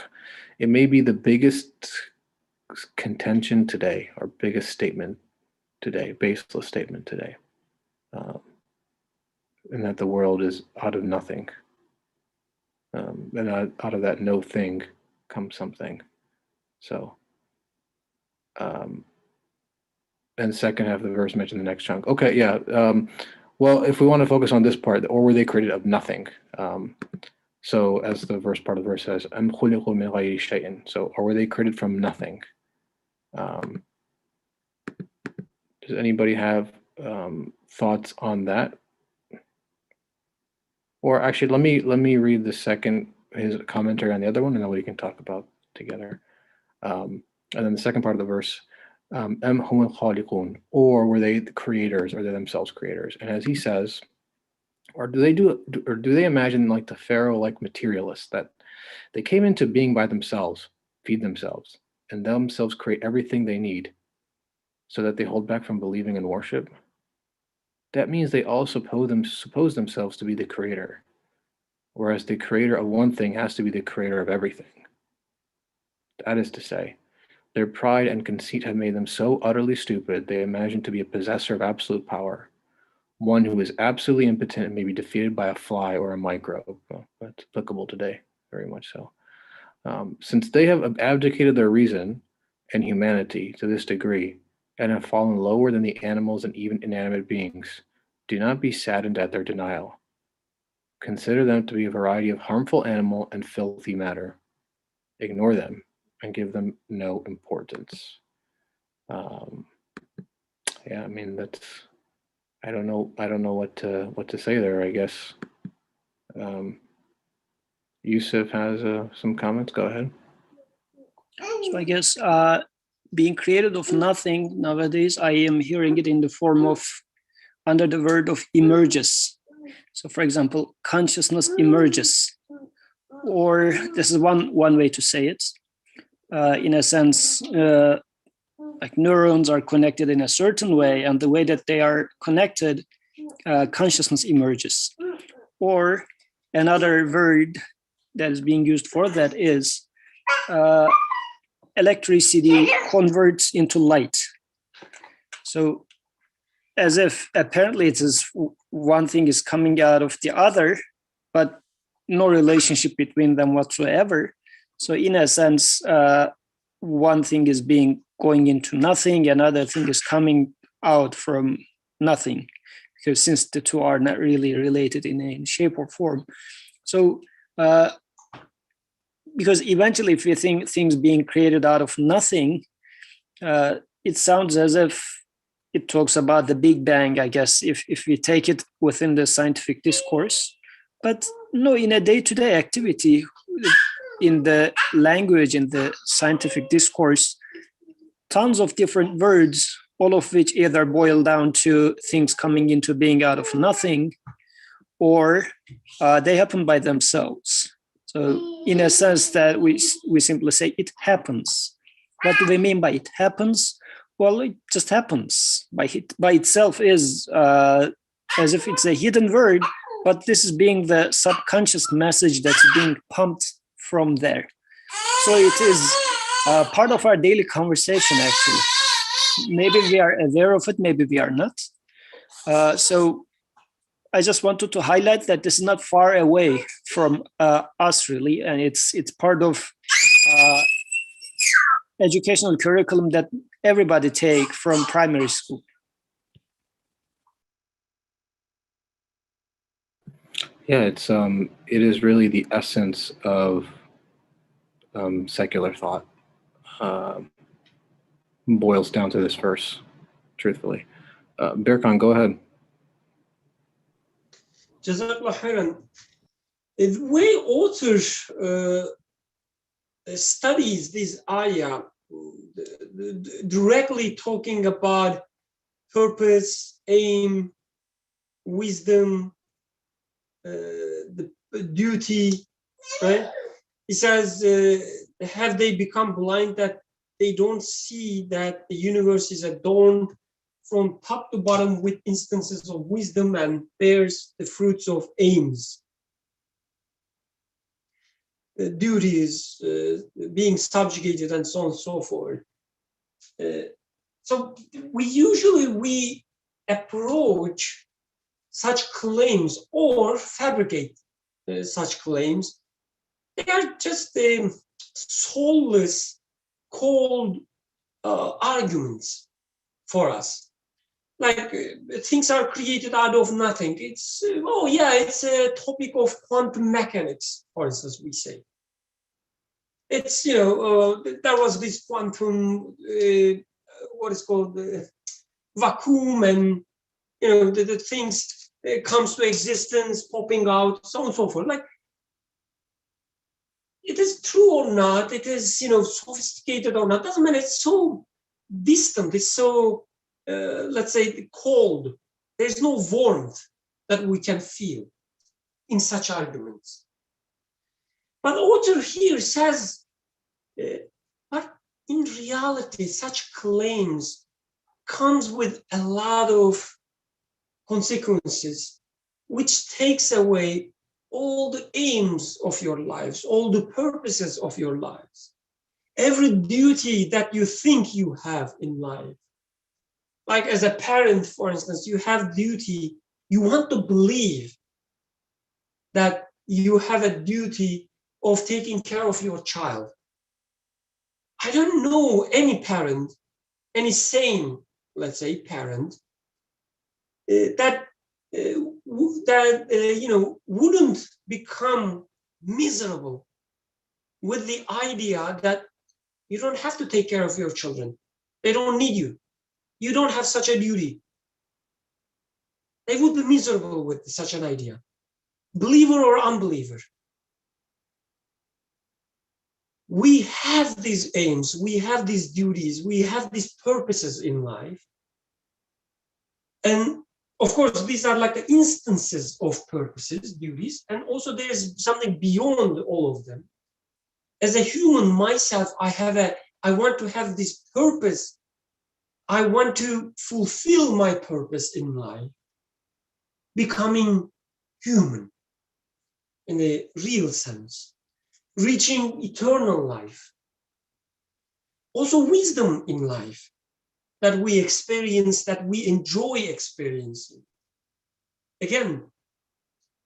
it may be the biggest contention today, or biggest statement today, baseless statement today, and that the world is out of nothing, and out of that no thing comes something. So and second half of the verse mentioned the next chunk. Okay, yeah. Well, if we want to focus on this part, or were they created of nothing? So as the verse part of the verse says, "Am khuliqu min ghayri shay'in." So, or were they created from nothing? Does anybody have thoughts on that? Or actually, let me read the second his commentary on the other one, and then we can talk about together. And then the second part of the verse, Am humul khaliqun, or were they the creators, or they themselves creators? And as he says, or do they imagine like the Pharaoh-like materialists that they came into being by themselves, feed themselves, and themselves create everything they need, so that they hold back from believing in worship? That means they all suppose themselves to be the creator, whereas the creator of one thing has to be the creator of everything. That is to say, their pride and conceit have made them so utterly stupid they imagine to be a possessor of absolute power, one who is absolutely impotent and may be defeated by a fly or a microbe. Well, that's applicable today, very much so. Since they have abdicated their reason and humanity to this degree and have fallen lower than the animals and even inanimate beings, do not be saddened at their denial. Consider them to be a variety of harmful animal and filthy matter. Ignore them and give them no importance. Yeah, I mean that's. I don't know what to say there. I guess. Yusuf has some comments. Go ahead. So I guess being created of nothing nowadays, I am hearing it in the form of under the word of emerges. So, for example, consciousness emerges, or this is one way to say it. In a sense, like neurons are connected in a certain way, and the way that they are connected, consciousness emerges. Or another word that is being used for that is electricity converts into light. So as if apparently it is one thing is coming out of the other, but no relationship between them whatsoever. So in a sense, one thing is going into nothing, another thing is coming out from nothing, because since the two are not really related in any shape or form. So because eventually if we think things being created out of nothing, it sounds as if it talks about the Big Bang, I guess, if we take it within the scientific discourse. But no, in a day-to-day activity, in the language, in the scientific discourse, tons of different words, all of which either boil down to things coming into being out of nothing, or they happen by themselves. So in a sense that we simply say it happens. What do we mean by it happens? Well, it just happens. By itself is as if it's a hidden word, but this is being the subconscious message that's being pumped from there. So it is part of our daily conversation, actually. Maybe we are aware of it, maybe we are not. So I just wanted to highlight that this is not far away from us, really, and it's part of educational curriculum that everybody take from primary school. Yeah, it is really the essence of secular thought. Boils down to this verse, truthfully. Birkan, go ahead. Jazakallah khairan. The way authors studies this ayah, directly talking about purpose, aim, wisdom, the duty, right? He says, have they become blind that they don't see that the universe is adorned from top to bottom with instances of wisdom and bears the fruits of aims, duties, being subjugated, and so on and so forth. So we approach such claims or fabricate such claims. They are just soulless, cold arguments for us. Like things are created out of nothing. It's, oh yeah, it's a topic of quantum mechanics, for instance, we say. It's, there was this quantum, what is called vacuum, and, the things comes to existence, popping out, so on and so forth. Like, it is true or not, it is, sophisticated or not, doesn't matter. It's so distant, it's so, let's say, cold. There's no warmth that we can feel in such arguments. But the author here says, but in reality, such claims comes with a lot of consequences, which takes away all the aims of your lives, all the purposes of your lives, every duty that you think you have in life. Like as a parent, for instance, you have duty, you want to believe that you have a duty of taking care of your child. I don't know any parent, any sane, let's say, parent, that wouldn't become miserable with the idea that you don't have to take care of your children. They don't need you. You don't have such a duty. They would be miserable with such an idea, believer or unbeliever. We have these aims, we have these duties, we have these purposes in life. And of course, these are like the instances of purposes, duties, and also there's something beyond all of them. As a human myself, I want to have this purpose. I want to fulfill my purpose in life, becoming human in the real sense, reaching eternal life. Also wisdom in life that we experience, that we enjoy experiencing. Again,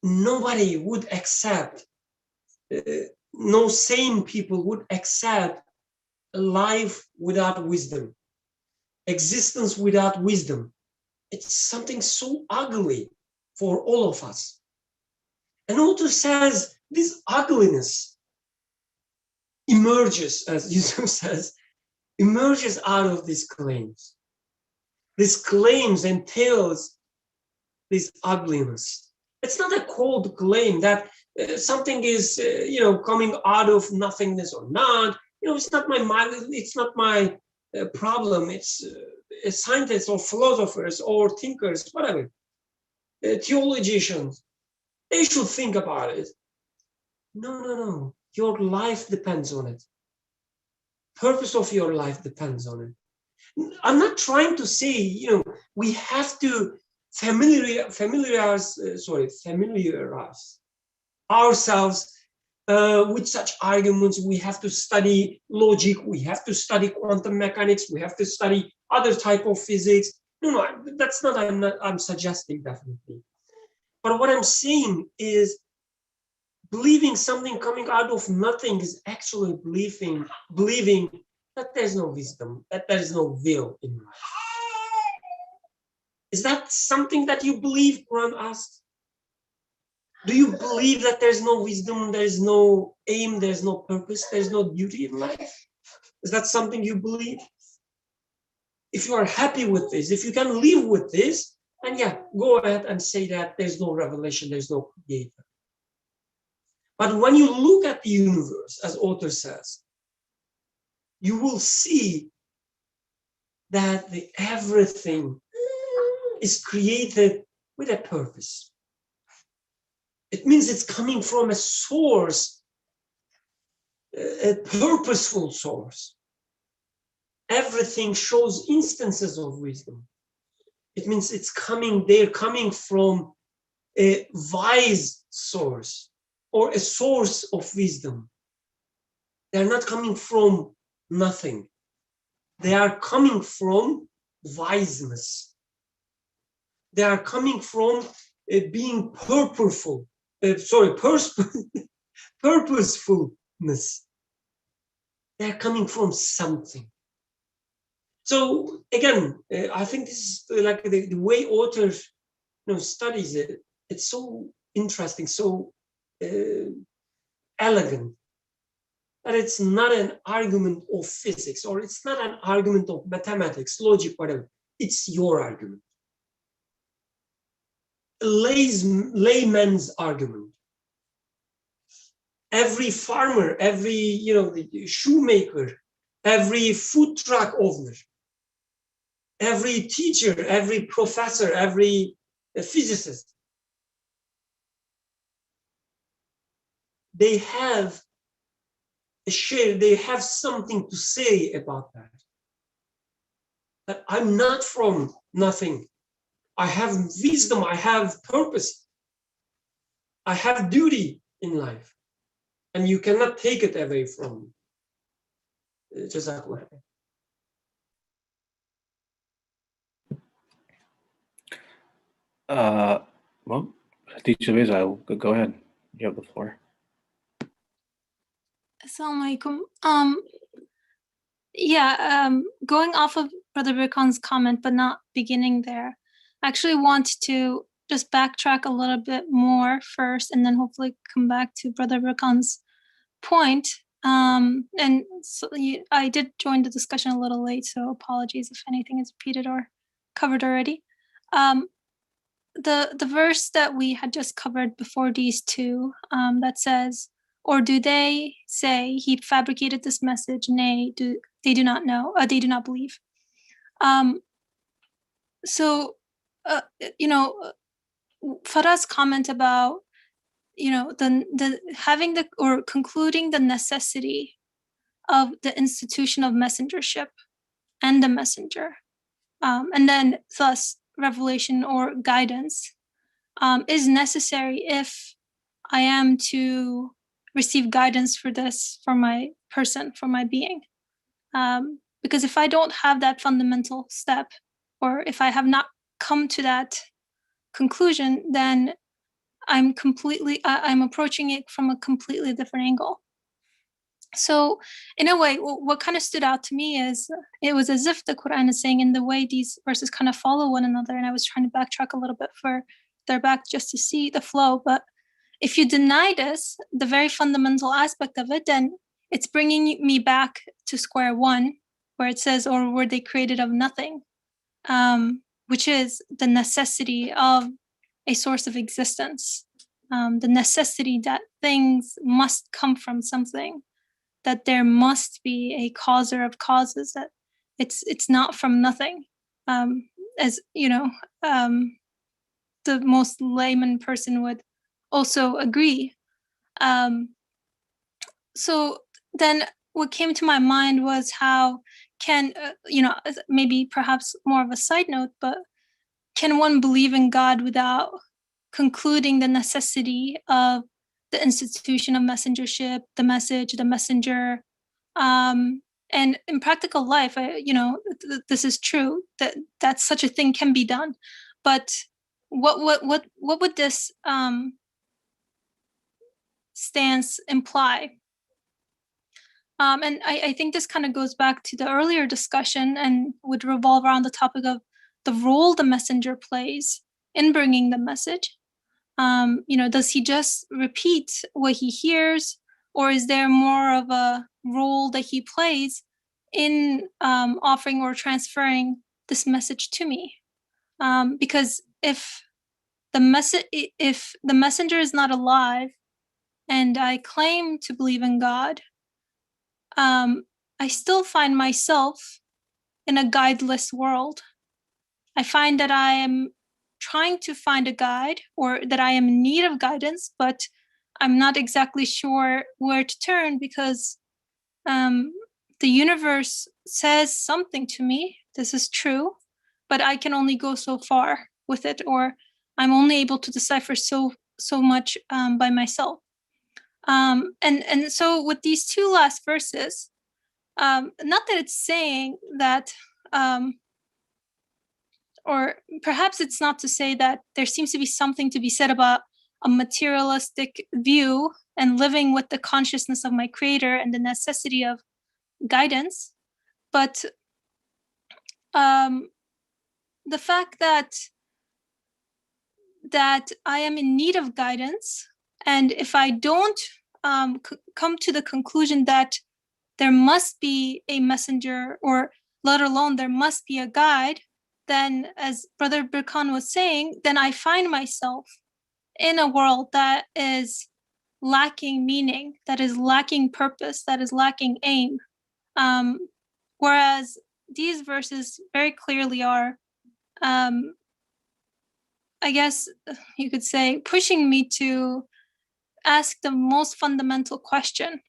nobody would accept, no sane people would accept a life without wisdom, existence without wisdom. It's something so ugly for all of us. And author says this ugliness emerges, as Yusuf says, emerges out of these claims. These claims entails this ugliness. It's not a cold claim that something is, coming out of nothingness or not. It's not my mind. It's not my problem. It's scientists or philosophers or thinkers, whatever, theologians. They should think about it. No. Your life depends on it. Purpose of your life depends on it. I'm not trying to say, we have to familiarize ourselves with such arguments. We have to study logic. We have to study quantum mechanics. We have to study other type of physics. No, that's not. I'm suggesting definitely. But what I'm saying is, believing something coming out of nothing is actually believing that there's no wisdom, that there is no will in life. Is that something that you believe, Quran asked? Do you believe that there's no wisdom, there's no aim, there's no purpose, there's no duty in life? Is that something you believe? If you are happy with this, if you can live with this, then yeah, go ahead and say that there's no revelation, there's no creator. But when you look at the universe, as author says, you will see that everything is created with a purpose. It means it's coming from a source, a purposeful source. Everything shows instances of wisdom. It means they're coming from a wise source or a source of wisdom. They're not coming from nothing. They are coming from wiseness. They are coming from being purposefulness. They're coming from something. So again, I think this is like the way authors studies it. It's so interesting, so elegant, that it's not an argument of physics, or it's not an argument of mathematics, logic, whatever. It's your argument. Layman's argument. Every farmer, every the shoemaker, every food truck owner, every teacher, every professor, every physicist, they have a share, they have something to say about that. That I'm not from nothing. I have wisdom, I have purpose, I have duty in life, and you cannot take it away from me. Jazakallah. Well, Teacher Rizal, go ahead. You have the floor. Assalamu alaikum. Going off of Brother Birkan's comment, but not beginning there, I actually want to just backtrack a little bit more first, and then hopefully come back to Brother Birkan's point. And so I did join the discussion a little late, so apologies if anything is repeated or covered already. The verse that we had just covered before these two, that says, or do they say he fabricated this message? Nay, they do not know, they do not believe. Farah's comment about, the having the, or concluding the necessity of the institution of messengership and the messenger, and then thus revelation or guidance is necessary if I am to receive guidance for this, for my person, for my being. Because if I don't have that fundamental step, or if I have not come to that conclusion, then I'm approaching it from a completely different angle. So in a way, what kind of stood out to me is it was as if the Quran is saying, in the way these verses kind of follow one another, and I was trying to backtrack a little bit further back just to see the flow. But if you deny this, the very fundamental aspect of it, then it's bringing me back to square one, where it says, or were they created of nothing, which is the necessity of a source of existence, the necessity that things must come from something, that there must be a causer of causes, that it's not from nothing. As the most layman person would also agree. So then what came to my mind was how can, maybe perhaps more of a side note, but can one believe in God without concluding the necessity of the institution of messengership, the message, the messenger? And in practical life, this is true, that such a thing can be done. But what would this stance imply? And I think this kind of goes back to the earlier discussion and would revolve around the topic of the role the messenger plays in bringing the message. Does he just repeat what he hears, or is there more of a role that he plays in offering or transferring this message to me? Because if the messenger is not alive and I claim to believe in God, I still find myself in a guideless world. I find that I am trying to find a guide, or that I am in need of guidance, but I'm not exactly sure where to turn, because the universe says something to me. This is true, but I can only go so far with it, or I'm only able to decipher so much by myself. And so with these two last verses, not that it's saying that, or perhaps it's not to say that there seems to be something to be said about a materialistic view and living with the consciousness of my creator and the necessity of guidance, but the fact that I am in need of guidance, and if I don't come to the conclusion that there must be a messenger, or let alone there must be a guide, then, as Brother Birkan was saying, then I find myself in a world that is lacking meaning, that is lacking purpose, that is lacking aim. Whereas these verses very clearly are, I guess you could say, pushing me to ask the most fundamental question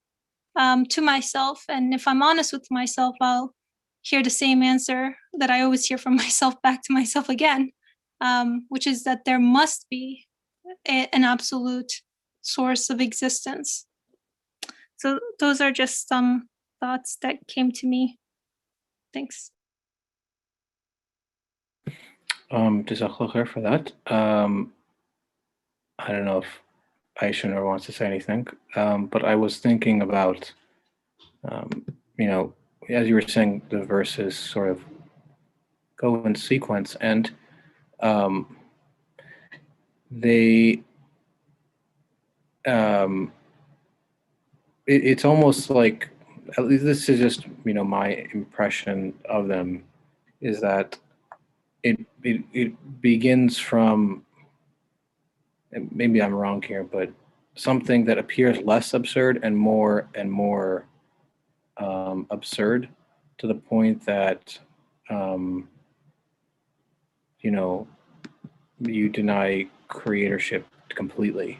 to myself. And if I'm honest with myself, I'll hear the same answer that I always hear from myself back to myself again, which is that there must be an absolute source of existence. So those are just some thoughts that came to me. Thanks. Jazakallah khair for that. I don't know if Aisha wants to say anything, but I was thinking about, you know, as you were saying, the verses sort of go in sequence, and they, it's almost like, at least this is just, you know, my impression of them, is that it begins from, and maybe I'm wrong here, but something that appears less absurd and more absurd, to the point that you know, you deny creatorship completely,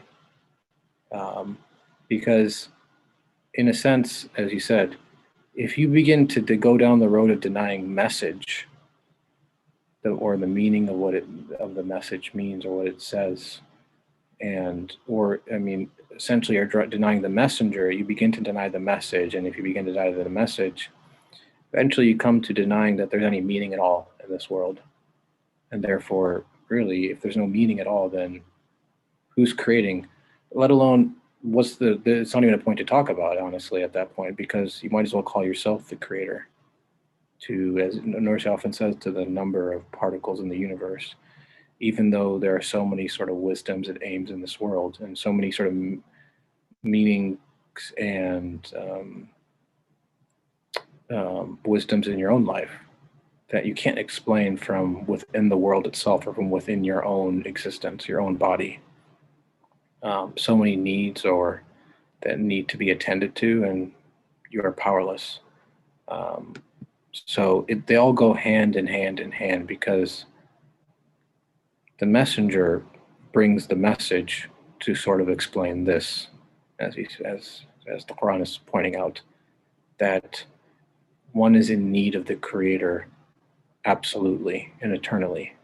because in a sense, as you said, if you begin to go down the road of denying message, or the meaning of what the message means or what it says, or I mean, essentially you're denying the messenger, you begin to deny the message. And if you begin to deny the message, eventually you come to denying that there's any meaning at all in this world. And therefore, really, if there's no meaning at all, then who's creating? Let alone, it's not even a point to talk about, honestly, at that point, because you might as well call yourself the creator. To, as Norsi often says, to the number of particles in the universe, even though there are so many sort of wisdoms and aims in this world, and so many sort of meanings and wisdoms in your own life that you can't explain from within the world itself or from within your own existence, your own body. So many needs or that need to be attended to, and you are powerless. So they all go hand in hand, because the messenger brings the message to sort of explain this, as the Quran is pointing out, that one is in need of the creator absolutely and eternally.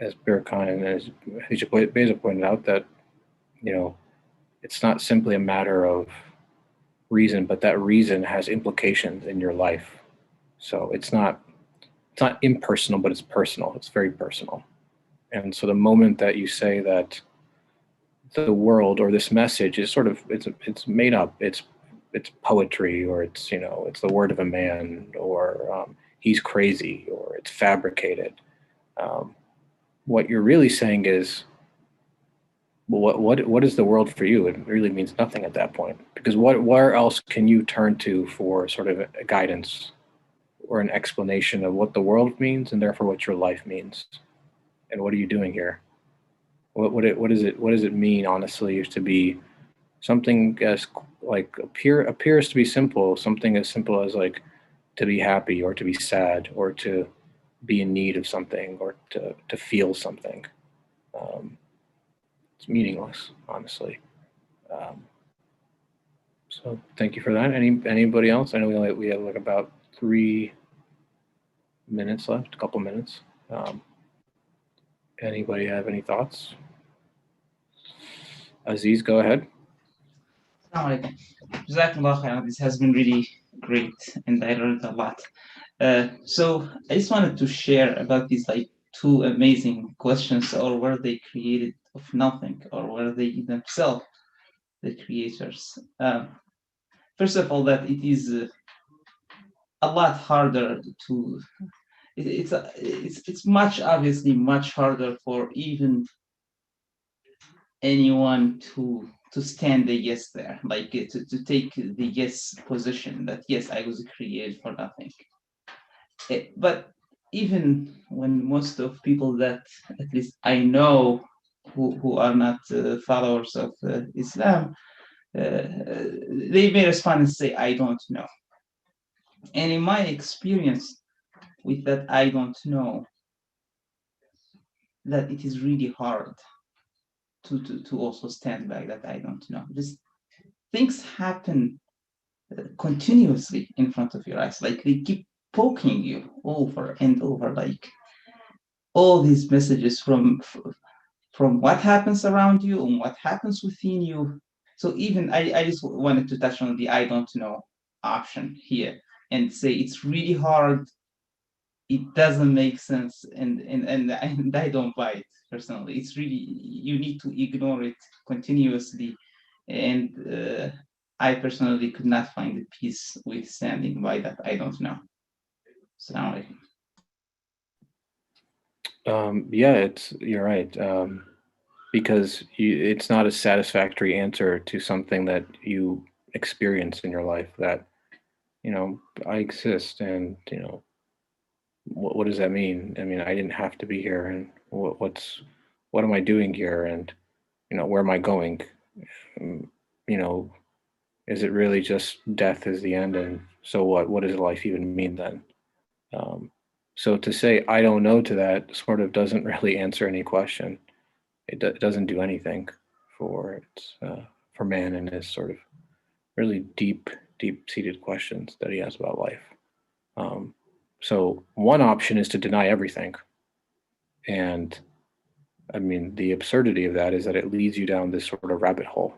As Birkan and as Beza pointed out, that, you know, it's not simply a matter of reason, but that reason has implications in your life. So it's not impersonal, but it's personal. It's very personal. And so the moment that you say that the world or this message is sort of, it's made up, it's poetry, or it's, you know, it's the word of a man, or he's crazy, or it's fabricated. What you're really saying is, well, what is the world for you? It really means nothing at that point, because where else can you turn to for sort of a guidance or an explanation of what the world means, and therefore what your life means, and what are you doing here? What does it mean, honestly, to be something as like appears to be simple, something as simple as like to be happy or to be sad or to be in need of something or to feel something. It's meaningless, honestly. So thank you for that. Anybody else? I know we have like about 3 minutes left, a couple minutes. Anybody have any thoughts? Aziz, go ahead. Jazakallah khair. This has been really great, and I learned a lot. So I just wanted to share about these like 2 amazing questions, or were they created of nothing, or were they themselves the creators? First of all, that it is a lot harder to. It's much obviously much harder for even anyone to stand the yes there, like to take the yes position that yes, I was created for nothing. But even when most of people that at least I know who are not followers of Islam, they may respond and say, I don't know. And in my experience with that, I don't know, that it is really hard to also stand by that I don't know. Just things happen continuously in front of your eyes, like they keep poking you over and over, like all these messages from what happens around you and what happens within you. So even I just wanted to touch on the I don't know option here and say it's really hard. It doesn't make sense, and I don't buy it personally. It's really, you need to ignore it continuously, and I personally could not find the peace with standing by that I don't know. Assalamu alaikum. Yeah, you're right. Because it's not a satisfactory answer to something that you experience in your life, that, I exist, and, what does that mean? I mean, I didn't have to be here, and what am I doing here? And, where am I going? Um, You know, is it really just death is the end? And so what does life even mean then? Um, so to say, I don't know, to that sort of doesn't really answer any question. It doesn't do anything for man and his sort of really deep-seated questions that he has about life. So one option is to deny everything, and I mean, the absurdity of that is that it leads you down this sort of rabbit hole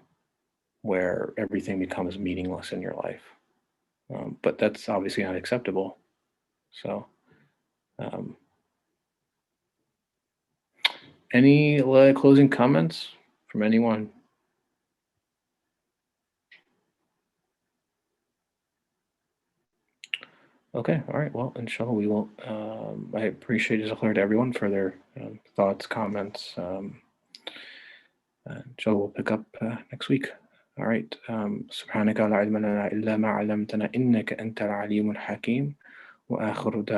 where everything becomes meaningless in your life. But that's obviously unacceptable. So, um, any closing comments from anyone? Okay, all right. Well, inshallah, we will. I appreciate Jazakallah to everyone for their thoughts, comments. Inshallah, we'll pick up next week. All right. سبحانك لا علم لنا إلا ما علمتنا إنك أنت العليم الحكيم وآخر